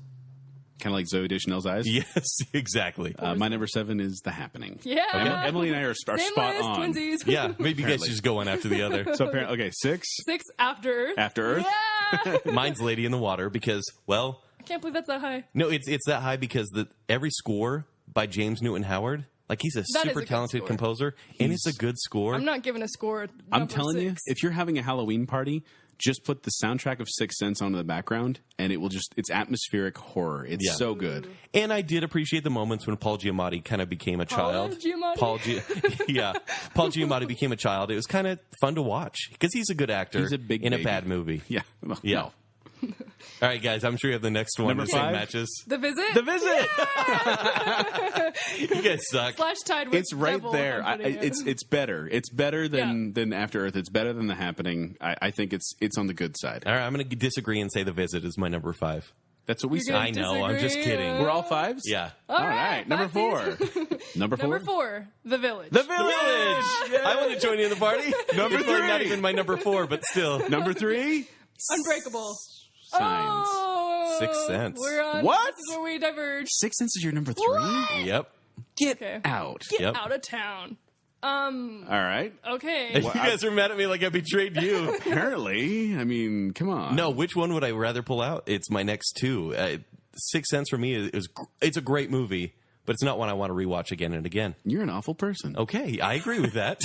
Kind of like Zooey Deschanel's eyes? Yes, exactly. My number 7 is The Happening. Yeah. Emily and I are spot on. Twinsies. Yeah, maybe you guys should just go one after the other. So apparently, okay, 6? 6 After Earth. After Earth? Yeah. Mine's Lady in the Water because, well, I can't believe that's that high. no, it's that high because every score by James Newton Howard, like he's a That is super a good talented score. composer, and it's a good score. I'm not giving a score. I'm number telling you, 6. if you're having a Halloween party, just put the soundtrack of Sixth Sense onto the background, and it will it's atmospheric horror. It's Yeah. so good. And I did appreciate the moments when Paul Giamatti kind of became a child. Giamatti? Paul Giamatti became a child. It was kind of fun to watch because he's a good actor He's a big in baby. a bad movie. Yeah. Well, Yeah. no. All right, guys, I'm sure you have the next one. Number The same 5? matches. The Visit. The Visit. You guys suck. Slash tied with It's right Devil, there. I'm putting it. It's better. It's better than After Earth. It's better than The Happening. I think it's on the good side. All right, I'm going to disagree and say The Visit is my number 5. That's what we You're said. gonna I know. I'm just disagree. kidding. We're all 5s? Yeah. All right. Number 4. Number 4. Number 4, The Village. The Village. I want to join you in the party. Number It's like 3. not even my number 4, but still. Number 3. Unbreakable. Signs. Oh, Sixth Sense. We're on. What? This is where we diverge. Sixth Sense is your number 3? Yep. Get Okay. out. Get Yep. out of town. All right. Okay. You guys are mad at me like I betrayed you. Apparently. I mean, come on. No, which one would I rather pull out? It's my next 2. Sixth Sense for me it's a great movie, but it's not one I want to rewatch again and again. You're an awful person. Okay, I agree with that.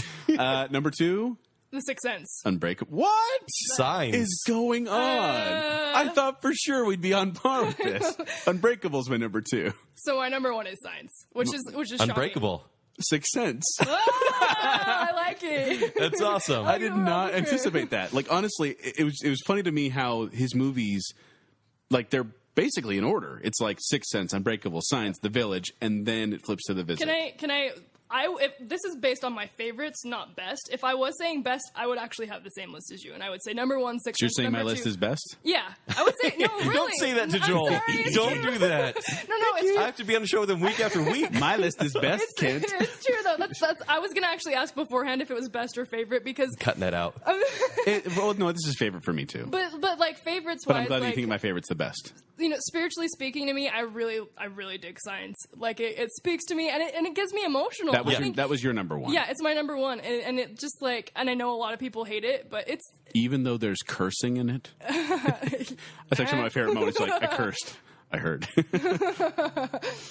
Number 2, The Sixth Sense. Unbreakable. What Signs. is going on? I thought for sure we'd be on par with this. Unbreakable's my number 2. So my number 1 is Signs, which is shocking. Unbreakable. Sixth Sense. Ah, I like it. That's awesome. I did not Okay. anticipate that. Like honestly, it was funny to me how his movies, like they're basically in order. It's like Sixth Sense, Unbreakable, Signs, The Village, and then it flips to The Visit. Can I if this is based on my favorites, not best. If I was saying best, I would actually have the same list as you, and I would say number 1, Sixth So you're Sense. saying my number list 2. is best? Yeah, I would say no. Really, Don't say that to I'm Joel. sorry, it's Don't true. do that. No, it's I have to be on the show with him week after week. My list is best, Kent. It's true though. That's. I was gonna actually ask beforehand if it was best or favorite because. Cutting that out. Well, no, this is favorite for me too. But like favorites But wise, I'm glad like, you think my favorite's the best. Spiritually speaking to me, I really dig Signs. Like it speaks to me and it gets me emotional. That was I think- that was your number 1. yeah, it's my number 1, and it just like, and I know a lot of people hate it, but it's Even though there's cursing in it. That's actually one of my favorite moments. Like I cursed. I heard.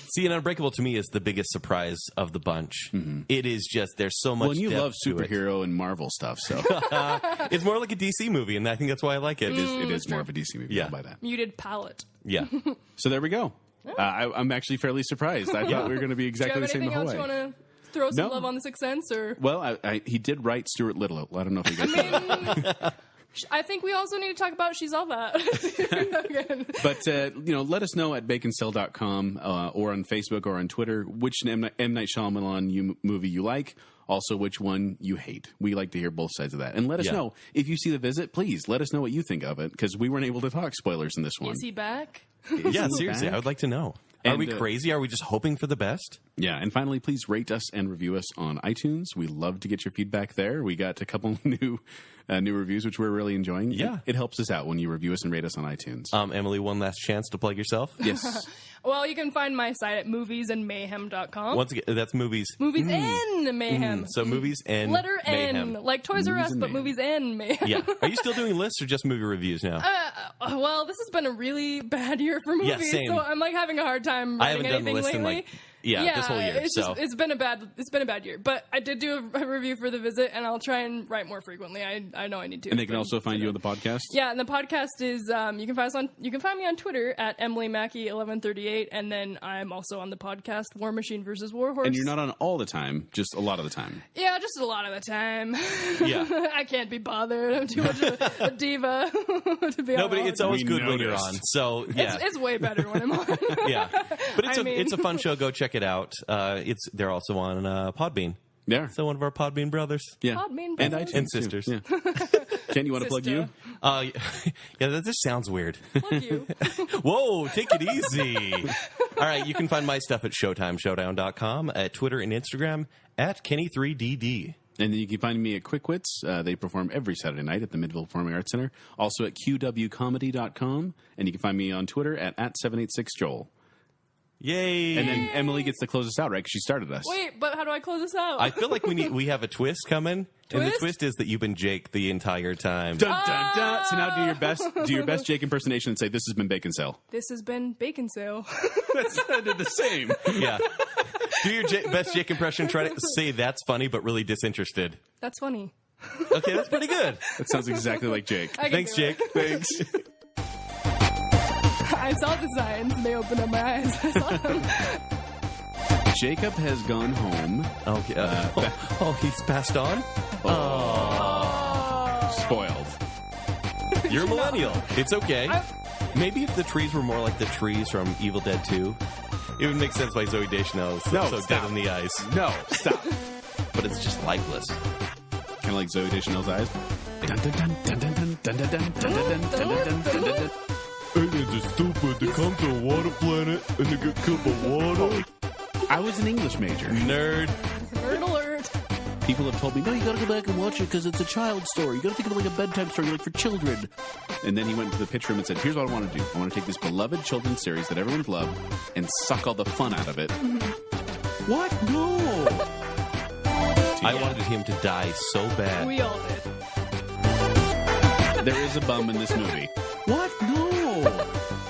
See, and Unbreakable to me is the biggest surprise of the bunch. It is just, there's so much Well, and you depth love to it. superhero and Marvel stuff, so It's more like a DC movie, and I think that's why I like it. it is more of a DC movie. Yeah. I'll buy that. muted palette. Yeah. So there we go. I'm actually fairly surprised. I thought we were going to be Do you exactly have the same anything the whole else way. you want to throw some No. love on The Sixth Sense or? Well, he did write Stuart Little. I don't know if you guys know that. I think we also need to talk about She's All That. But, let us know at baconsale.com or on Facebook or on Twitter which M. Night Shyamalan movie you like, also which one you hate. We like to hear both sides of that. And let us Yeah. know, if you see The Visit, please let us know what you think of it, because we weren't able to talk spoilers in this one. Is he back? Yeah, seriously, back? I would like to know. Are And, we crazy? Are we just hoping for the best? Yeah, and finally, please rate us and review us on iTunes. We love to get your feedback there. We got a couple new reviews, which we're really enjoying. Yeah. It helps us out when you review us and rate us on iTunes. Emily, one last chance to plug yourself. Yes. Well, you can find my site at moviesandmayhem.com. Once again, that's movies. Movies and Mayhem. So movies and Letter mayhem. N, like Toys R Movies Us, and but Mayhem. movies and Mayhem. Yeah. Are you still doing lists or just movie reviews now? Well, this has been a really bad year for movies, same. so I'm like having a hard time I writing haven't done the anything list in lately. like this whole year. It's So it's been a bad year. But I did do a review for The Visit, and I'll try and write more frequently. I know I need to. And they can also find you on the podcast? Yeah, and the podcast is you can find me on Twitter at EmilyMackey1138, and then I'm also on the podcast War Machine versus Warhorse. And you're not on all the time, just a lot of the time. Yeah, just a lot of the time. yeah. I can't be bothered. I'm too much of a diva to be No, on but all it's the time. always We good when you're noticed. on. So yeah, It's way better when I'm on. yeah. But it's I mean- it's a fun show. Go check it out. They're also on Podbean. Yeah. So one of our Podbean brothers Yeah. Podbean and brothers. iTunes. and too. sisters. Yeah. Ken, you want to plug Sister. you? Yeah, that just sounds weird. Plug you. Whoa, take it easy. All right, you can find my stuff at ShowtimeShowdown.com, at Twitter and Instagram, at Kenny3DD. And then you can find me at Quick Wits. They perform every Saturday night at the Midville Performing Arts Center. Also at QWComedy.com. And you can find me on Twitter at 786Joel. Yay! And then Emily gets to close us out, right? Because she started us. Wait, but how do I close this out? I feel like we have a twist coming, and the twist is that you've been Jake the entire time. Dun, dun, dun. So now do your best Jake impersonation and say, "This has been Baconsale." This has been Baconsale. That sounded the same. Yeah. Do your best Jake impression. Try to say that's funny, but really disinterested. That's funny. Okay, that's pretty good. That sounds exactly like Jake. Thanks, Jake. Thanks. I saw the signs. They opened up my eyes. I saw them. Jacob has gone home. Okay. He's passed on? Spoiled. You're a millennial. It's okay. Maybe if the trees were more like the trees from Evil Dead 2, it would make sense why Zooey Deschanel is so dead in the eyes. No, stop. But it's just lifeless. Kind of like Zooey Deschanel's eyes. Dun, dun, dun, dun, dun, dun, dun, dun, dun, dun, dun, dun, dun, dun. Aliens are stupid. They come to a water planet and they get killed by water. I was an English major. Nerd. Nerd alert. People have told me, no, you gotta go back and watch it because it's a child's story. You gotta think of it like a bedtime story, like for children. And then he went to the pitch room and said, here's what I want to do. I want to take this beloved children's series that everyone's loved and suck all the fun out of it. What? No. I wanted him to die so bad. We all did. There is a bum in this movie. What? No.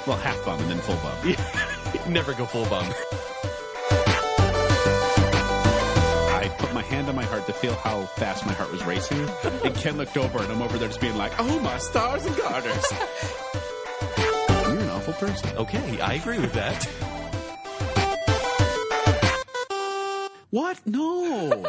Well, half bum and then full bum. Never go full bum. I put my hand on my heart to feel how fast my heart was racing. And Ken looked over, and I'm over there just being like, oh, my stars and garters. You're an awful person. Okay, I agree with that. What? No.